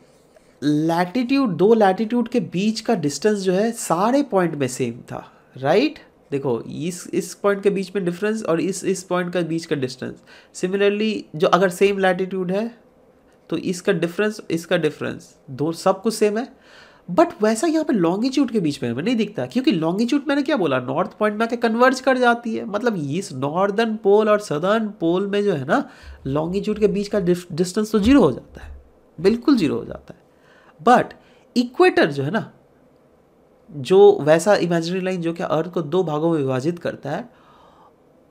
लैटिट्यूड, दो लैटिट्यूड के बीच का डिस्टेंस जो है सारे पॉइंट में सेम था, राइट। देखो इस पॉइंट के बीच में डिफरेंस और इस पॉइंट का बीच का डिस्टेंस, सिमिलरली जो अगर सेम लैटिट्यूड है तो इसका डिफरेंस इसका डिफरेंस दो सब कुछ सेम है। बट वैसा यहाँ पे लॉन्गिट्यूड के बीच में हमें नहीं दिखता, क्योंकि लॉन्गिट्यूड मैंने क्या बोला, नॉर्थ पॉइंट में आके कन्वर्ज कर जाती है। मतलब इस नॉर्दर्न पोल और सदर्न पोल में जो है ना, लॉन्गिट्यूड के बीच का डिस्टेंस तो जीरो हो जाता है, बिल्कुल जीरो हो जाता है। बट इक्वेटर जो है ना, जो वैसा इमेजिनरी लाइन जो कि अर्थ को दो भागों में विभाजित करता है,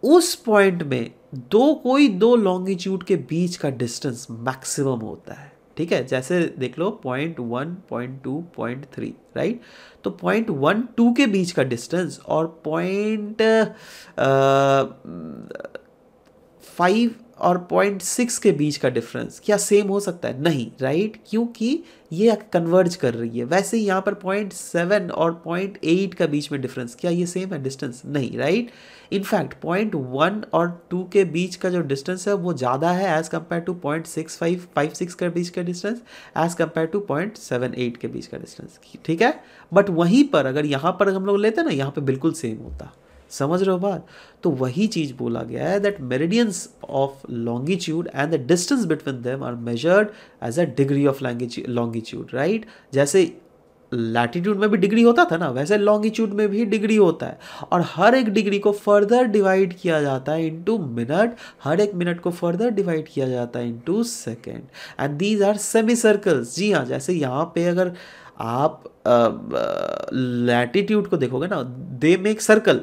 उस पॉइंट में कोई दो लॉन्गिट्यूड के बीच का डिस्टेंस मैक्सिमम होता है, ठीक है। जैसे देख लो 0.1, 0.2, 0.3, राइट। तो 0.12 के बीच का डिस्टेंस और 0.5 और 0.6 के बीच का डिफरेंस क्या सेम हो सकता है? नहीं, राइट, क्योंकि ये कन्वर्ज कर रही है। वैसे ही यहाँ पर 0.7 और 0.8 का बीच में डिफरेंस, क्या ये सेम है डिस्टेंस? नहीं, राइट। इनफैक्ट 0.1 और 2 के बीच का जो डिस्टेंस है वो ज़्यादा है एज़ कम्पेयर टू 0.6556 के बीच का डिस्टेंस, एज़ कम्पेयर टू 0.78 के बीच का डिस्टेंस, ठीक है। बट वहीं पर अगर यहाँ पर हम लोग लेते हैं ना, यहाँ पर बिल्कुल सेम होता। समझ रहे हो बात? तो वही चीज़ बोला गया है that meridians of longitude and the distance between them are measured as a degree of longitude, right? जैसे लैटिट्यूड में भी डिग्री होता था ना, वैसे लॉन्गिट्यूड में भी डिग्री होता है, और हर एक डिग्री को फर्दर डिवाइड किया जाता है इनटू मिनट, हर एक मिनट को फर्दर डिवाइड किया जाता है into second, and these are semi circles. जी हाँ, जैसे यहाँ पे अगर आप लैटिट्यूड को देखोगे ना, दे मेक सर्कल,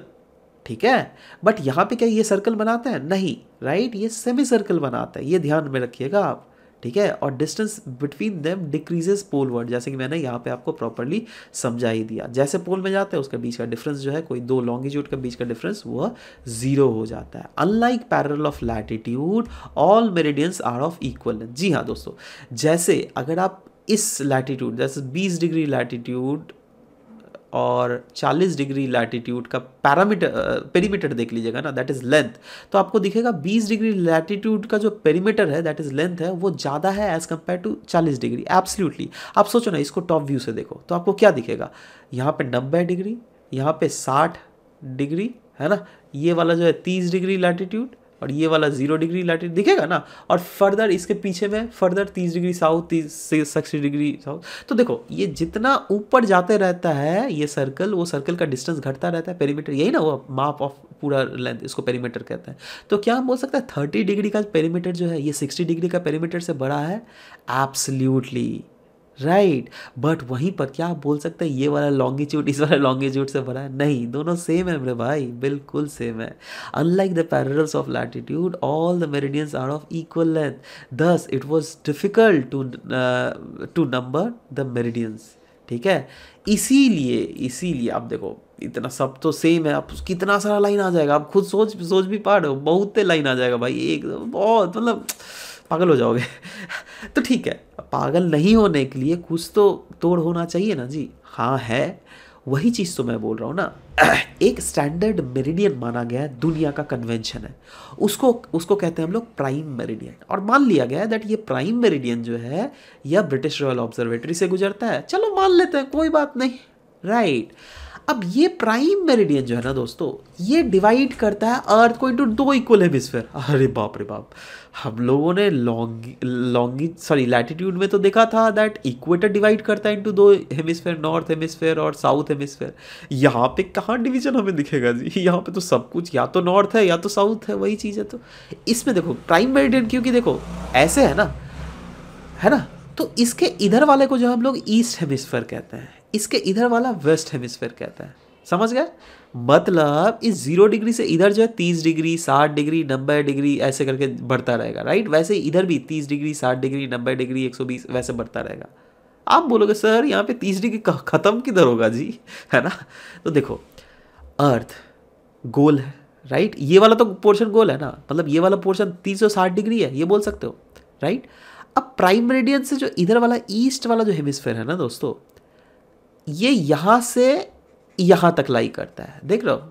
ठीक है, बट यहाँ पे क्या ये सर्कल बनाता है? नहीं, राइट, ये सेमी सर्कल बनाता है, ये ध्यान में रखिएगा आप, ठीक है। और डिस्टेंस बिटवीन देम डिक्रीजेस पोलवर्ड, जैसे कि मैंने यहाँ पे आपको प्रॉपर्ली समझा ही दिया। जैसे पोल में जाते हैं उसके बीच का डिफरेंस जो है, कोई दो लॉन्गिट्यूड के बीच का डिफरेंस, वह 0 हो जाता है। Unlike parallel of latitude all meridians are of equal length. जी हाँ दोस्तों, जैसे अगर आप इस लैटिट्यूड, जैसे 20 डिग्री लैटिट्यूड और 40 डिग्री लैटिट्यूड का पेरीमीटर देख लीजिएगा ना, दैट इज़ लेंथ, तो आपको दिखेगा 20 डिग्री लैटिट्यूड का जो पेरीमीटर है, दैट इज़ लेंथ है, वो ज़्यादा है as compare to 40 degree. Absolutely. आप सोचो ना, इसको टॉप व्यू से देखो तो आपको क्या दिखेगा? यहाँ पे 90 डिग्री, यहाँ पे 60 डिग्री, है ना, ये वाला जो है 30 डिग्री लैटिट्यूड, और ये वाला 0 डिग्री लैटिट्यूड दिखेगा ना, और फर्दर इसके पीछे में further 30 degree south, 60 degree south. तो देखो, ये जितना ऊपर जाते रहता है ये सर्कल, वो सर्कल का डिस्टेंस घटता रहता है, पेरीमीटर, यही ना वो माप ऑफ पूरा लेंथ, इसको पेरीमीटर कहते हैं। तो क्या हम बोल सकते हैं 30 डिग्री का पेरीमीटर जो है ये 60 डिग्री का पेरीमीटर से बड़ा है? Absolutely, right. बट वहीं पर क्या आप बोल सकते हैं ये वाला लॉन्गिट्यूड इस वाला लॉन्गिट्यूड से बड़ा है? नहीं, दोनों सेम है मेरे भाई, बिल्कुल सेम है। Unlike the parallels of latitude all the meridians are of equal length, thus it was difficult to number the meridians, ठीक है। इसीलिए आप देखो, इतना सब तो सेम है, आप कितना सारा लाइन आ जाएगा, आप खुद सोच भी पा रहे हो, बहुत लाइन आ जाएगा भाई, एक बहुत, मतलब पागल हो जाओगे। तो ठीक है, पागल नहीं होने के लिए कुछ तो तोड़ होना चाहिए ना जी। हाँ है, वही चीज़ तो मैं बोल रहा हूँ ना। एक स्टैंडर्ड मेरिडियन माना गया है, दुनिया का कन्वेंशन है, उसको कहते हैं हम लोग प्राइम मेरिडियन, और मान लिया गया है दैट ये प्राइम मेरिडियन जो है यह ब्रिटिश रॉयल ऑब्जर्वेटरी से गुजरता है। चलो मान लेते हैं, कोई बात नहीं, राइट। अब ये प्राइम मेरिडियन जो है ना दोस्तों, ये डिवाइड करता है अर्थ को इनटू 2 इक्वल हेमिस्फीयर। अरे बाप रे बाप, हम लोगों ने लैटिट्यूड में तो देखा था दैट इक्वेटर डिवाइड करता है इनटू 2 हेमिस्फीयर, नॉर्थ हेमिस्फीयर और साउथ हेमिस्फीयर। यहाँ पे कहाँ डिवीजन हमें दिखेगा जी? यहाँ पे तो सब कुछ या तो नॉर्थ है या तो साउथ है, वही चीज़ है। तो इसमें देखो प्राइम मेरिडियन, क्योंकि देखो ऐसे है ना, तो इसके इधर वाले को जो हम लोग ईस्ट हेमिस्फीयर कहते हैं, इसके इधर वाला वेस्ट हेमिस्फीयर कहता है। समझ गए? मतलब इस 0 डिग्री से इधर जो है 30 डिग्री, 60 डिग्री, 90 डिग्री ऐसे करके बढ़ता रहेगा, राइट। वैसे इधर भी 30 डिग्री, 60 डिग्री, 90 डिग्री, 120 वैसे बढ़ता रहेगा। आप बोलोगे सर यहाँ पे 30 डिग्री खत्म किधर होगा जी, है ना। तो देखो, अर्थ गोल है, राइट, ये वाला तो पोर्शन गोल है ना, मतलब ये वाला पोर्शन 360 डिग्री है, ये बोल सकते हो, राइट। अब प्राइम मेरिडियन से जो इधर वाला ईस्ट वाला जो हेमिस्फीयर है ना दोस्तों, ये यहाँ से यहाँ तक लाई करता है, देख रहे हो,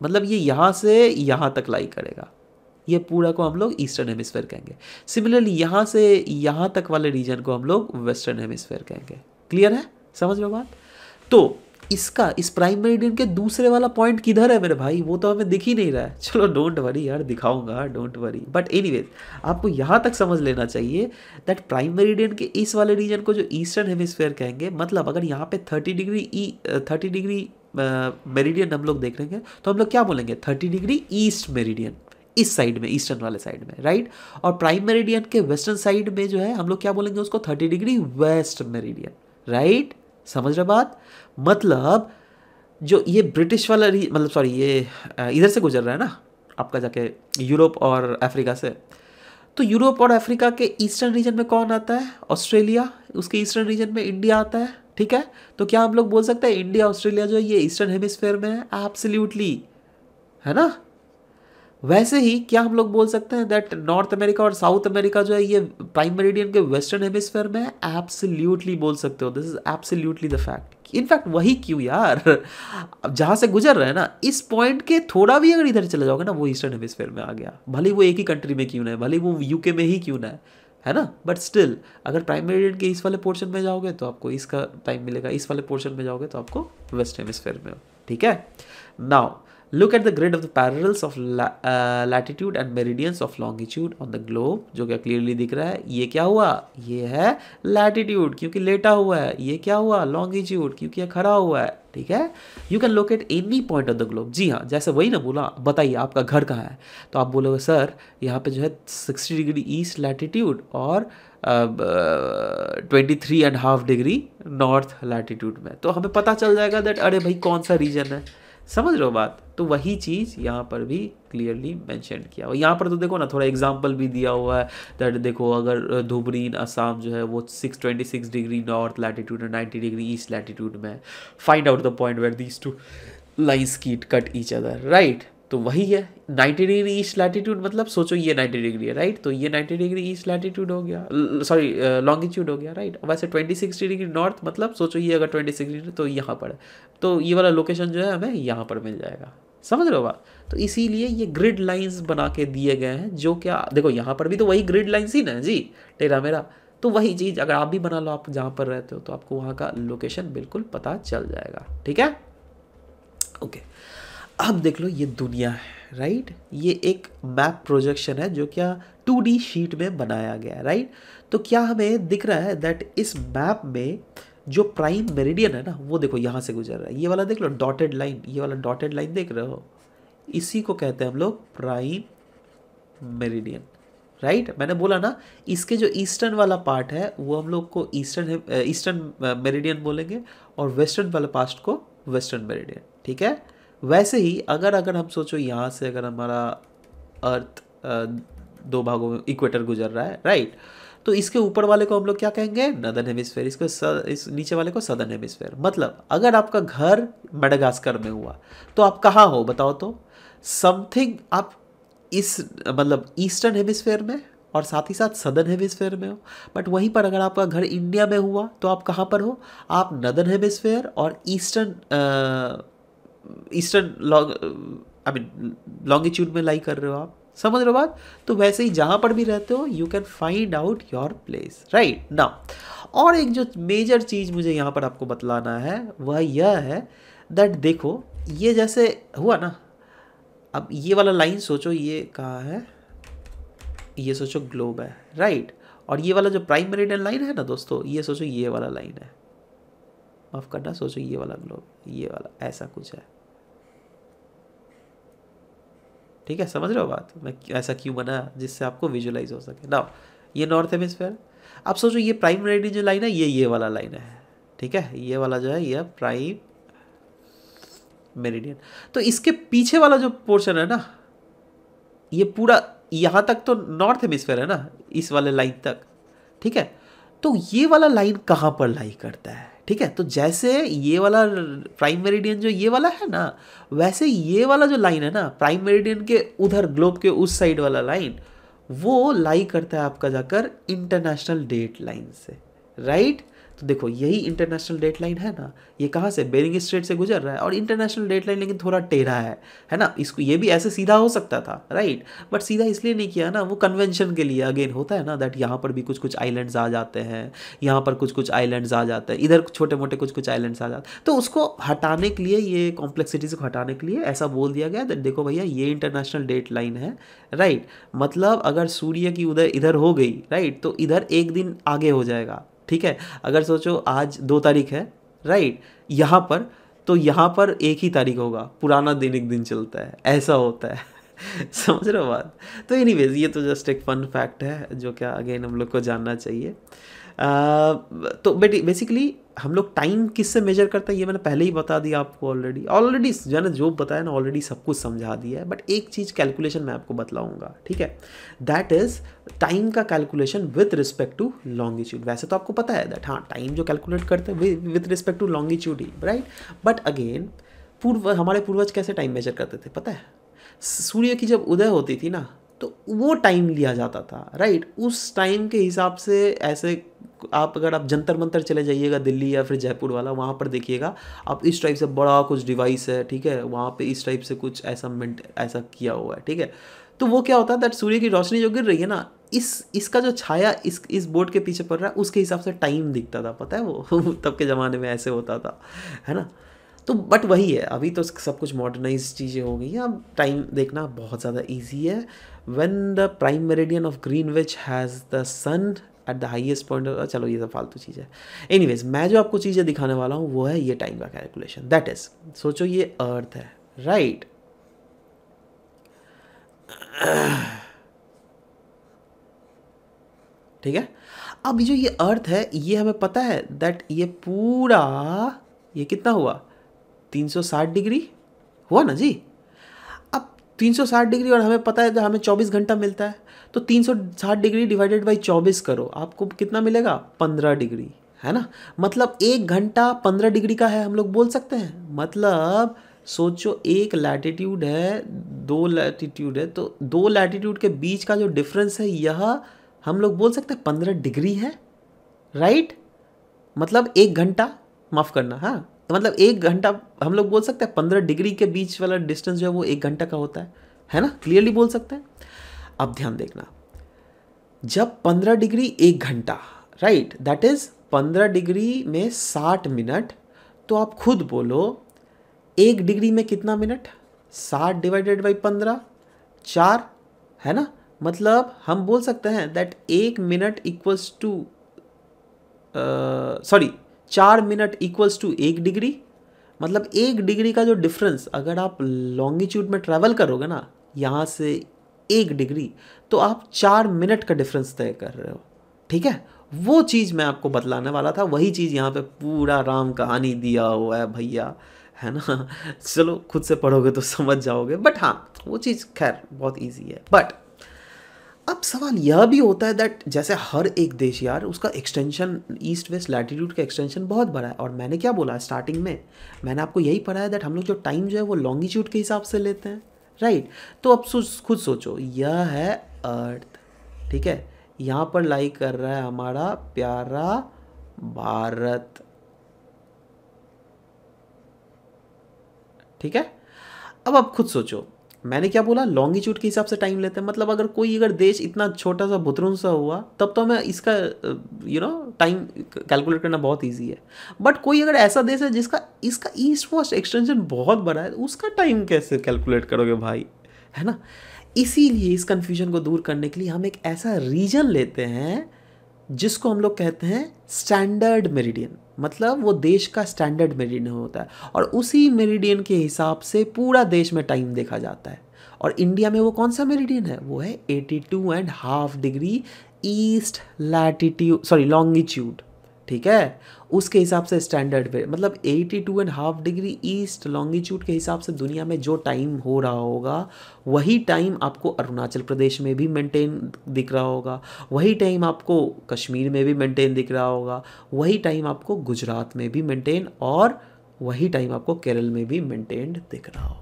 मतलब ये यहाँ से यहाँ तक लाई करेगा, ये पूरा को हम लोग ईस्टर्न हेमिस्फीयर कहेंगे। सिमिलरली यहाँ से यहाँ तक वाले रीजन को हम लोग वेस्टर्न हेमिस्फीयर कहेंगे। क्लियर है? समझ लो बात? तो इसका, इस प्राइम मेरिडियन के दूसरे वाला पॉइंट किधर है मेरे भाई? वो तो हमें दिख ही नहीं रहा है। चलो डोंट वरी यार, दिखाऊंगा, डोंट वरी। बट एनीवेज, आपको यहाँ तक समझ लेना चाहिए दैट प्राइम मेरिडियन के इस वाले रीजन को जो ईस्टर्न हेमिस्फीयर कहेंगे, मतलब अगर यहाँ पे 30 डिग्री मेरिडियन हम लोग देख लेंगे तो हम लोग क्या बोलेंगे? 30 डिग्री ईस्ट मेरिडियन, इस साइड में, ईस्टर्न वाले साइड में, राइट। और प्राइम मेरिडियन के वेस्टर्न साइड में जो है हम लोग क्या बोलेंगे उसको? 30 डिग्री वेस्ट मेरिडियन, राइट। समझ रहे बात? मतलब जो ये ब्रिटिश वाला मतलब सॉरी, ये इधर से गुजर रहा है ना आपका जाके यूरोप और अफ्रीका से, तो यूरोप और अफ्रीका के ईस्टर्न रीजन में कौन आता है? ऑस्ट्रेलिया। उसके ईस्टर्न रीजन में इंडिया आता है, ठीक है। तो क्या हम लोग बोल सकते हैं इंडिया ऑस्ट्रेलिया जो है ये ईस्टर्न हेमिस्फीयर में है? एब्सोल्युटली, है ना। वैसे ही क्या हम लोग बोल सकते हैं दैट नॉर्थ अमेरिका और साउथ अमेरिका जो है ये प्राइम मेरिडियन के वेस्टर्न हेमिस्फीयर में है? एब्सोल्युटली बोल सकते हो, this is absolutely the fact. In fact वही क्यों यार, अब जहाँ से गुजर रहे हैं ना, इस पॉइंट के थोड़ा भी अगर इधर चले जाओगे ना, वो ईस्टर्न हेमिस्फीयर में आ गया। भले वो एक ही कंट्री में क्यों ना है, भले वो यूके में ही क्यों ना है ना, बट स्टिल अगर प्राइम मेरिडियन के इस वाले पोर्शन में जाओगे तो आपको इसका टाइम मिलेगा, इस वाले पोर्शन में जाओगे तो आपको वेस्ट हेमिस्फीयर में हो, ठीक है। Now look at the grid of the parallels of latitude and meridians of longitude on the globe, जो क्या क्लियरली दिख रहा है, ये क्या हुआ, ये है लैटिट्यूड क्योंकि लेटा हुआ है, ये क्या हुआ लॉन्गिट्यूड क्योंकि ये खड़ा हुआ है, ठीक है। You can locate any point of the globe. जी हाँ, जैसे वही ना बोला, बताइए आपका घर कहाँ है, तो आप बोलोगे सर यहाँ पे जो है 60 डिग्री ईस्ट लैटिट्यूड और 23.5 डिग्री नॉर्थ लैटिट्यूड में, तो हमें पता चल जाएगा दैट अरे भाई कौन सा रीजन है, समझ रहे हो बात। तो वही चीज़ यहाँ पर भी क्लियरली मेंशन किया हुआ। यहाँ पर तो देखो ना थोड़ा एग्जांपल भी दिया हुआ है दैट देखो अगर धुबरीन असम जो है वो 626 डिग्री नॉर्थ लैटिट्यूड और 90 डिग्री ईस्ट लैटिट्यूड में, find out the point where these two lines cut each other, right. तो वही है 90 डिग्री ईस्ट लैटिट्यूड, मतलब सोचो ये 90 डिग्री है, राइट, तो ये 90 डिग्री ईस्ट लैटिट्यूड हो गया, सॉरी लॉन्गिट्यूड हो गया, राइट। वैसे 26 डिग्री नॉर्थ, मतलब सोचो ये अगर 26 डिग्री तो यहाँ पर है, तो ये वाला लोकेशन जो है हमें यहाँ पर मिल जाएगा, समझ रहे हो बात। तो इसीलिए ये ग्रिड लाइंस बना के दिए गए हैं, जो क्या देखो यहाँ पर भी तो वही ग्रिड लाइंस ही ना जी, तेरा मेरा, तो वही चीज़ अगर आप भी बना लो, आप जहाँ पर रहते हो तो आपको वहाँ का लोकेशन बिल्कुल पता चल जाएगा, ठीक है, ओके। अब देख लो ये दुनिया है, राइट, ये एक मैप प्रोजेक्शन है जो क्या 2D शीट में बनाया गया है, राइट। तो क्या हमें दिख रहा है दैट इस मैप में जो प्राइम मेरिडियन है ना वो देखो यहाँ से गुजर रहा है, ये वाला देख लो डॉटेड लाइन, ये वाला डॉटेड लाइन देख रहे हो, इसी को कहते हैं हम लोग प्राइम मेरिडियन, राइट। मैंने बोला ना इसके जो ईस्टर्न वाला पार्ट है वो हम लोग को ईस्टर्न मेरिडियन बोलेंगे और वेस्टर्न वाला पार्ट को वेस्टर्न मेरिडियन, ठीक है। वैसे ही अगर हम सोचो यहाँ से अगर हमारा अर्थ दो भागों में इक्वेटर गुजर रहा है, राइट, तो इसके ऊपर वाले को हम लोग क्या कहेंगे नॉर्दर्न हेमिस्फेयर, इस नीचे वाले को सदर्न हेमिस्फेयर। मतलब अगर आपका घर मेडागास्कर में हुआ तो आप कहाँ हो बताओ, तो समथिंग आप इस मतलब ईस्टर्न हेमिस्फेयर में और साथ ही साथ सदर्न हेमिस्फेयर में हो। बट वहीं पर अगर आपका घर इंडिया में हुआ तो आप कहाँ पर हो, आप नॉर्दर्न हेमिस्फेयर और ईस्टर्न लॉन्गिट्यूड में लाई कर रहे हो आप, समझ रहे हो बात। तो वैसे ही जहाँ पर भी रहते हो you can find out your place, right now. और एक जो मेजर चीज़ मुझे यहाँ पर आपको बतलाना है वह यह है दैट देखो ये जैसे हुआ ना, अब ये वाला लाइन सोचो ये कहाँ है, ये सोचो ग्लोब है, राइट, और ये वाला जो प्राइम मेरिडियन लाइन है ना दोस्तों, ये सोचो ये वाला लाइन है, माफ करना, सोचो ये वाला ग्लोब, ये वाला ऐसा कुछ है, ठीक है, समझ रहे हो बात। मैं ऐसा क्यों बना जिससे आपको विजुलाइज हो सके ना। ये नॉर्थ हेमिस्फेयर, अब सोचो ये प्राइम मेरिडियन जो लाइन है ये वाला लाइन है, ठीक है, ये वाला जो है ये प्राइम मेरिडियन। तो इसके पीछे वाला जो पोर्शन है ना ये पूरा यहाँ तक तो नॉर्थ हेमिस्फेयर है ना, इस वाले लाइन तक, ठीक है। तो ये वाला लाइन कहाँ पर लाई करता है, ठीक है। तो जैसे ये वाला प्राइम मेरिडियन जो ये वाला है ना, वैसे ये वाला जो लाइन है ना प्राइम मेरिडियन के उधर ग्लोब के उस साइड वाला लाइन, वो लाई करता है आपका जाकर इंटरनेशनल डेट लाइन से, राइट। तो देखो यही इंटरनेशनल डेट लाइन है ना, ये कहाँ से बेरिंग स्ट्रेट से गुजर रहा है, और इंटरनेशनल डेट लाइन लेकिन थोड़ा टेढ़ा है ना। इसको ये भी ऐसे सीधा हो सकता था, राइट, बट सीधा इसलिए नहीं किया ना, वो कन्वेंशन के लिए अगेन होता है ना दैट यहाँ पर भी कुछ आइलैंड्स आ जाते हैं, यहाँ पर कुछ आइलैंड्स आ जाते हैं, इधर छोटे मोटे कुछ आइलैंड्स आ जाते हैं। तो उसको हटाने के लिए, ये कॉम्प्लेक्सिटीज को हटाने के लिए ऐसा बोल दिया गया दैट देखो भैया ये इंटरनेशनल डेट लाइन है, राइट। मतलब अगर सूर्य की उदय इधर हो गई, राइट, तो इधर एक दिन आगे हो जाएगा, ठीक है। अगर सोचो आज 2 तारीख है, राइट, यहाँ पर, तो यहाँ पर 1 ही तारीख होगा, पुराना दिन एक दिन चलता है, ऐसा होता है समझ रहे हो बात। तो एनीवेज ये तो जस्ट एक फन फैक्ट है जो क्या अगेन हम लोग को जानना चाहिए। तो बेसिकली हम लोग टाइम किससे मेजर करते हैं ये मैंने पहले ही बता दिया आपको, ऑलरेडी जो है ना, जो बताया ना ऑलरेडी सब कुछ समझा दिया है। बट एक चीज़ कैलकुलेशन मैं आपको बतलाऊंगा, ठीक है, दैट इज़ टाइम का calculation with respect to longitude. वैसे तो आपको पता है दैट हाँ टाइम जो कैलकुलेट करते हैं विथ रिस्पेक्ट टू लॉन्गिट्यूड ही, राइट। बट अगेन हमारे पूर्वज कैसे टाइम मेजर करते थे पता है, सूर्य की जब उदय होती थी ना तो वो टाइम लिया जाता था, राइट। उस टाइम के हिसाब से ऐसे अगर आप जंतर मंतर चले जाइएगा दिल्ली या फिर जयपुर वाला, वहाँ पर देखिएगा आप इस टाइप से बड़ा कुछ डिवाइस है, ठीक है, वहाँ पे इस टाइप से कुछ ऐसा किया हुआ है, ठीक है। तो वो क्या होता है दैट सूर्य की रोशनी जो गिर रही है ना, इसका जो छाया इस बोर्ड के पीछे पड़ रहा है उसके हिसाब से टाइम दिखता था, पता है वो तब के ज़माने में ऐसे होता था, है ना। तो बट वही है, अभी तो सब कुछ मॉडर्नाइज चीज़ें हो गई हैं, अब टाइम देखना बहुत ज़्यादा ईजी है। When the prime meridian of Greenwich has the sun at the highest point, चलो ये सब फालतू चीज़ है। एनीवेज, मैं जो आपको चीज़ें दिखाने वाला हूँ वो है ये टाइम का कैलकुलेशन। दैट इज, सोचो ये अर्थ है, राइट? ठीक है, अब जो ये अर्थ है ये हमें पता है दैट ये पूरा, ये कितना हुआ, 360 डिग्री हुआ ना जी। अब 360 डिग्री, और हमें पता है कि हमें 24 घंटा मिलता है, तो 360 डिग्री डिवाइडेड बाई 24 करो, आपको कितना मिलेगा, 15 डिग्री, है ना। मतलब 1 घंटा 15 डिग्री का है, हम लोग बोल सकते हैं। मतलब सोचो, एक लैटिट्यूड है, 2 लैटिट्यूड है, तो 2 लैटिट्यूड के बीच का जो डिफरेंस है यह हम लोग बोल सकते हैं 15 डिग्री है, राइट। मतलब 1 घंटा, माफ़ करना, हाँ, मतलब 1 घंटा हम लोग बोल सकते हैं 15 डिग्री के बीच वाला डिस्टेंस जो है वो 1 घंटा का होता है ना, क्लियरली बोल सकते हैं। अब ध्यान देखना, जब 15 डिग्री 1 घंटा, राइट, दैट इज 15 डिग्री में 60 मिनट, तो आप खुद बोलो 1 डिग्री में कितना मिनट, 60 डिवाइडेड बाई 15, 4, है ना। मतलब हम बोल सकते हैं that 1 minute equals to, sorry, 4 minute equals to 1 degree. मतलब 1 डिग्री का जो डिफरेंस, अगर आप लॉन्गिट्यूड में ट्रैवल करोगे ना यहाँ से 1 डिग्री, तो आप 4 मिनट का डिफरेंस तय कर रहे हो, ठीक है। वो चीज़ मैं आपको बतलाने वाला था, वही चीज़ यहाँ पे पूरा राम कहानी दिया हुआ है भैया, है ना। चलो खुद से पढ़ोगे तो समझ जाओगे, बट हाँ वो चीज़ खैर बहुत ईजी है। बट अब सवाल यह भी होता है दैट जैसे हर एक देश यार, उसका एक्सटेंशन, ईस्ट वेस्ट लैटिट्यूड का एक्सटेंशन बहुत बड़ा है। और मैंने क्या बोला स्टार्टिंग में, मैंने आपको यही पढ़ाया दैट हम लोग जो टाइम जो है वो लॉन्गिट्यूड के हिसाब से लेते हैं, राइट। तो अब खुद सोचो, यह है अर्थ, ठीक है, यहाँ पर लाई कर रहा है हमारा प्यारा भारत, ठीक है। अब आप खुद सोचो, मैंने क्या बोला, लॉन्गिट्यूड के हिसाब से टाइम लेते हैं। मतलब अगर देश इतना छोटा सा भुतरून सा हुआ तब तो हमें इसका टाइम कैलकुलेट करना बहुत इजी है। बट कोई अगर ऐसा देश है जिसका इसका ईस्ट वेस्ट एक्सटेंशन बहुत बड़ा है, उसका टाइम कैसे कैलकुलेट करोगे भाई, है ना। इसीलिए इस कन्फ्यूजन को दूर करने के लिए हम एक ऐसा रीजन लेते हैं जिसको हम लोग कहते हैं स्टैंडर्ड मेरिडियन। मतलब वो देश का स्टैंडर्ड मेरिडियन होता है, और उसी मेरिडियन के हिसाब से पूरा देश में टाइम देखा जाता है। और इंडिया में वो कौन सा मेरिडियन है, वो है 82.5 degree east latitude, sorry longitude, ठीक है। उसके हिसाब से स्टैंडर्ड मतलब 82.5 डिग्री ईस्ट लॉन्गिट्यूड के हिसाब से दुनिया में जो टाइम हो रहा होगा वही टाइम आपको अरुणाचल प्रदेश में भी मेंटेन दिख रहा होगा, वही टाइम आपको कश्मीर में भी मेंटेन दिख रहा होगा, वही टाइम आपको गुजरात में भी मेंटेन, और वही टाइम आपको केरल में भी मेंटेन दिख रहा होगा।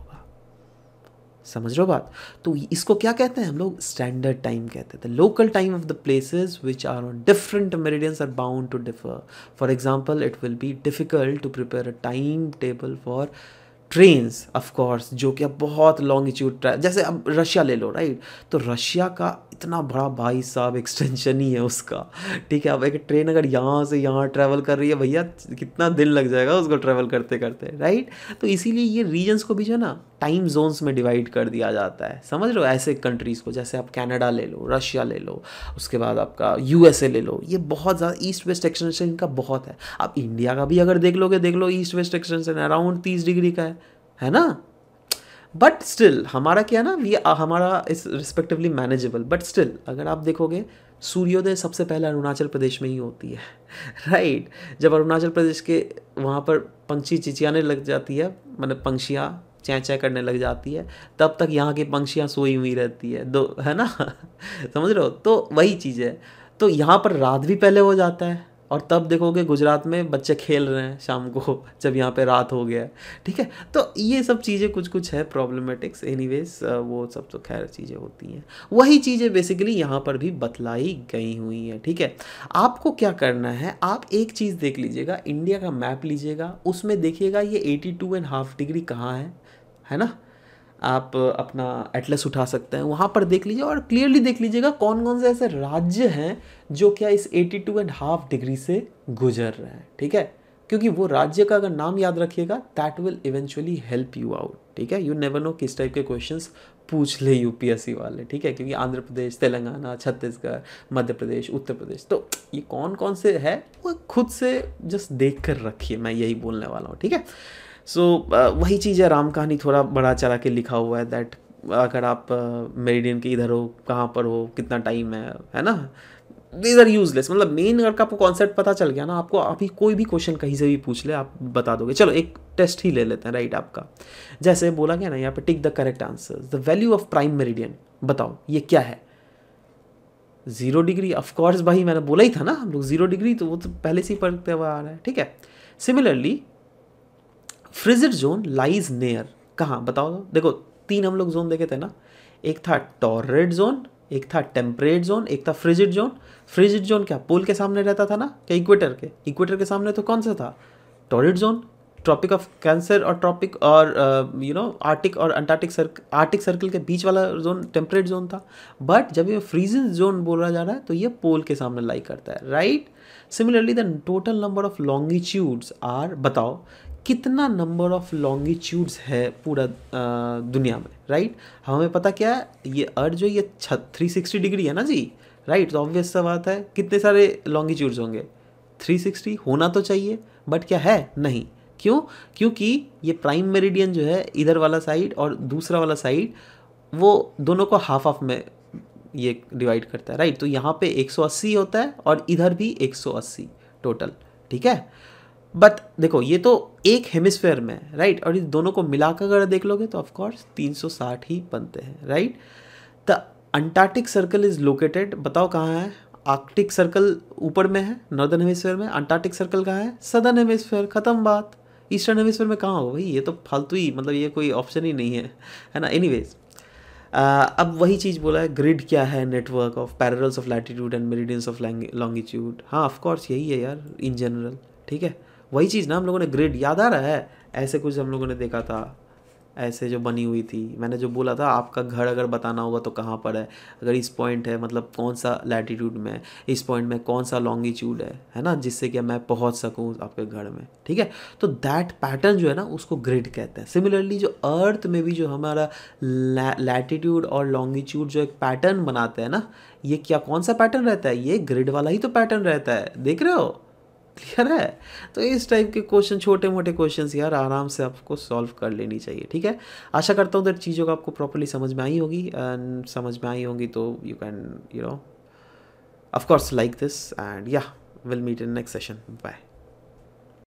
समझ रहे हो बात। तो इसको क्या कहते हैं हम लोग, स्टैंडर्ड टाइम कहते हैं। The local time of the places which are on different meridians are bound to differ. For example it will be difficult to prepare a time table for trains, of course, जो कि अब बहुत longitude, जैसे अब Russia ले लो, right. तो Russia का इतना बड़ा भाई साहब एक्सटेंशन ही है उसका, ठीक है। अब एक ट्रेन अगर यहाँ से यहाँ ट्रैवल कर रही है भैया, कितना दिन लग जाएगा उसको ट्रैवल करते करते, राइट। तो इसीलिए ये रीजन्स को भी जो है ना टाइम जोन्स में डिवाइड कर दिया जाता है, समझ लो। ऐसे कंट्रीज़ को जैसे आप कनाडा ले लो, रशिया ले लो, उसके बाद आपका यूएसए ले लो, ये बहुत ज़्यादा ईस्ट वेस्ट एक्सटेंशन इनका बहुत है। आप इंडिया का भी अगर देख लोगे, देख लो, east west extension around 30 degree का है ना। बट स्टिल हमारा क्या है ना, ये हमारा इस रिस्पेक्टिवली मैनेजेबल। बट स्टिल अगर आप देखोगे, सूर्योदय सबसे पहले अरुणाचल प्रदेश में ही होती है, राइट। जब अरुणाचल प्रदेश के वहाँ पर पंछी चिचियाने लग जाती है, मतलब पंछियाँ चैं चैं करने लग जाती है, तब तक यहाँ की पंछियाँ सोई हुई रहती है, दो, है ना। समझ रहे हो। तो वही चीज़ है। तो यहाँ पर रात भी पहले हो जाता है, और तब देखोगे गुजरात में बच्चे खेल रहे हैं शाम को, जब यहाँ पे रात हो गया है, ठीक है। तो ये सब चीज़ें कुछ कुछ है प्रॉब्लमेटिक्स, एनीवेज वो सब तो खैर चीज़ें होती हैं। वही चीज़ें बेसिकली यहाँ पर भी बतलाई गई हुई हैं, ठीक है। आपको क्या करना है, आप एक चीज़ देख लीजिएगा, इंडिया का मैप लीजिएगा, उसमें देखिएगा ये 82.5 डिग्री कहाँ है ना। आप अपना एटलस उठा सकते हैं, वहाँ पर देख लीजिए और क्लियरली देख लीजिएगा कौन कौन से ऐसे राज्य हैं जो क्या इस 82.5 डिग्री से गुजर रहे हैं, ठीक है। क्योंकि वो राज्य का अगर नाम याद रखिएगा that will eventually help you out, ठीक है। यू नेवर नो किस टाइप के क्वेश्चंस पूछ ले यूपीएससी वाले, ठीक है, क्योंकि आंध्र प्रदेश, तेलंगाना, छत्तीसगढ़, मध्य प्रदेश, उत्तर प्रदेश, तो ये कौन कौन से है वो खुद से जस्ट देख कर रखिए, मैं यही बोलने वाला हूँ, ठीक है। सो वही चीज़ है, राम कहानी थोड़ा बड़ा चढ़ा के लिखा हुआ है दैट अगर आप मेरिडियन के इधर हो, कहाँ पर हो, कितना टाइम है ना, दीज आर यूजलेस। मतलब मेन अगर आपको कॉन्सेप्ट पता चल गया ना, आपको अभी कोई भी क्वेश्चन कहीं से भी पूछ ले आप बता दोगे। चलो एक टेस्ट ही ले लेते हैं, राइट। आपका जैसे बोला गया ना यहाँ पे, tick the correct answer, the value of prime meridian, बताओ ये क्या है। 0 डिग्री, ऑफकोर्स भाई मैंने बोला ही था ना, हम लोग 0 डिग्री तो वो तो पहले से ही पढ़ते हुआ आ रहा है, ठीक है। Similarly frigid zone lies near, कहाँ बताओ। देखो 3 हम लोग जोन देखे थे ना, एक था टॉर्रिड जोन, एक था टेम्परेट जोन, एक था फ्रिजिड जोन। फ्रिजिड जोन क्या पोल के सामने रहता था ना, क्या इक्वेटर के, इक्वेटर के सामने तो कौन सा था, टॉर्रिड जोन, ट्रॉपिक ऑफ कैंसर और ट्रॉपिक और आर्टिक और आर्टिक सर्कल के बीच वाला जोन टेम्परेट जोन था। बट जब ये फ्रीजिंग जोन बोला जा रहा है तो ये पोल के सामने लाई करता है, राइट। Similarly the total number of longitudes are, बताओ कितना नंबर ऑफ लॉन्गिट्यूड्स है पूरा दुनिया में, राइट। हमें पता क्या है, ये अर्थ जो ये 360 डिग्री है ना जी, राइट। तो ऑब्वियस सा बात है कितने सारे लॉन्गिट्यूड्स होंगे, 360 होना तो चाहिए, बट क्या है, नहीं। क्यों, क्योंकि ये प्राइम मेरिडियन जो है इधर वाला साइड और दूसरा वाला साइड, वो दोनों को हाफ हाफ में ये डिवाइड करता है, राइट। तो यहाँ पे 180 होता है और इधर भी 180 टोटल, ठीक है। बट देखो ये तो एक हेमिस्फेयर में है, राइट, और इस दोनों को मिलाकर अगर देख लोगे तो ऑफकोर्स 360 ही बनते हैं, right. The Antarctic circle is located, बताओ कहाँ है। आर्कटिक सर्कल ऊपर में है नॉर्दर्न हेमिस्फेयर में, अंटार्कटिक सर्कल कहाँ है, सदर्न हेमिस्फेयर, खत्म बात। ईस्टर्न हेमिस्फेयर में कहाँ हो भाई, ये तो फालतू ही, मतलब ये कोई ऑप्शन ही नहीं है ना। एनीवेज अब वही चीज़ बोला है, ग्रिड क्या है, network of parallels of latitude and meridians of longitude. हाँ ऑफकोर्स यही है यार इन जनरल, ठीक है। वही चीज़ ना हम लोगों ने, ग्रिड याद आ रहा है, ऐसे कुछ हम लोगों ने देखा था, ऐसे जो बनी हुई थी। मैंने जो बोला था आपका घर अगर बताना होगा तो कहाँ पर है, अगर इस पॉइंट है मतलब कौन सा लैटिट्यूड में, इस पॉइंट में कौन सा लॉन्गिट्यूड है ना, जिससे कि मैं पहुँच सकूँ आपके घर में, ठीक है। तो दैट पैटर्न जो है ना उसको ग्रिड कहते हैं। सिमिलरली जो अर्थ में भी जो हमारा लैटिट्यूड और लॉन्गिट्यूड जो एक पैटर्न बनाते हैं ना, ये क्या कौन सा पैटर्न रहता है, ये ग्रिड वाला ही तो पैटर्न रहता है, देख रहे हो, क्लियर है। तो इस टाइप के क्वेश्चन, छोटे मोटे क्वेश्चंस यार आराम से आपको सॉल्व कर लेनी चाहिए, ठीक है। आशा करता हूँ चीज़ों को आपको प्रॉपर्ली समझ में आई होगी, एंड समझ में आई होंगी तो you can of course like this, and ya will meet in next session, bye.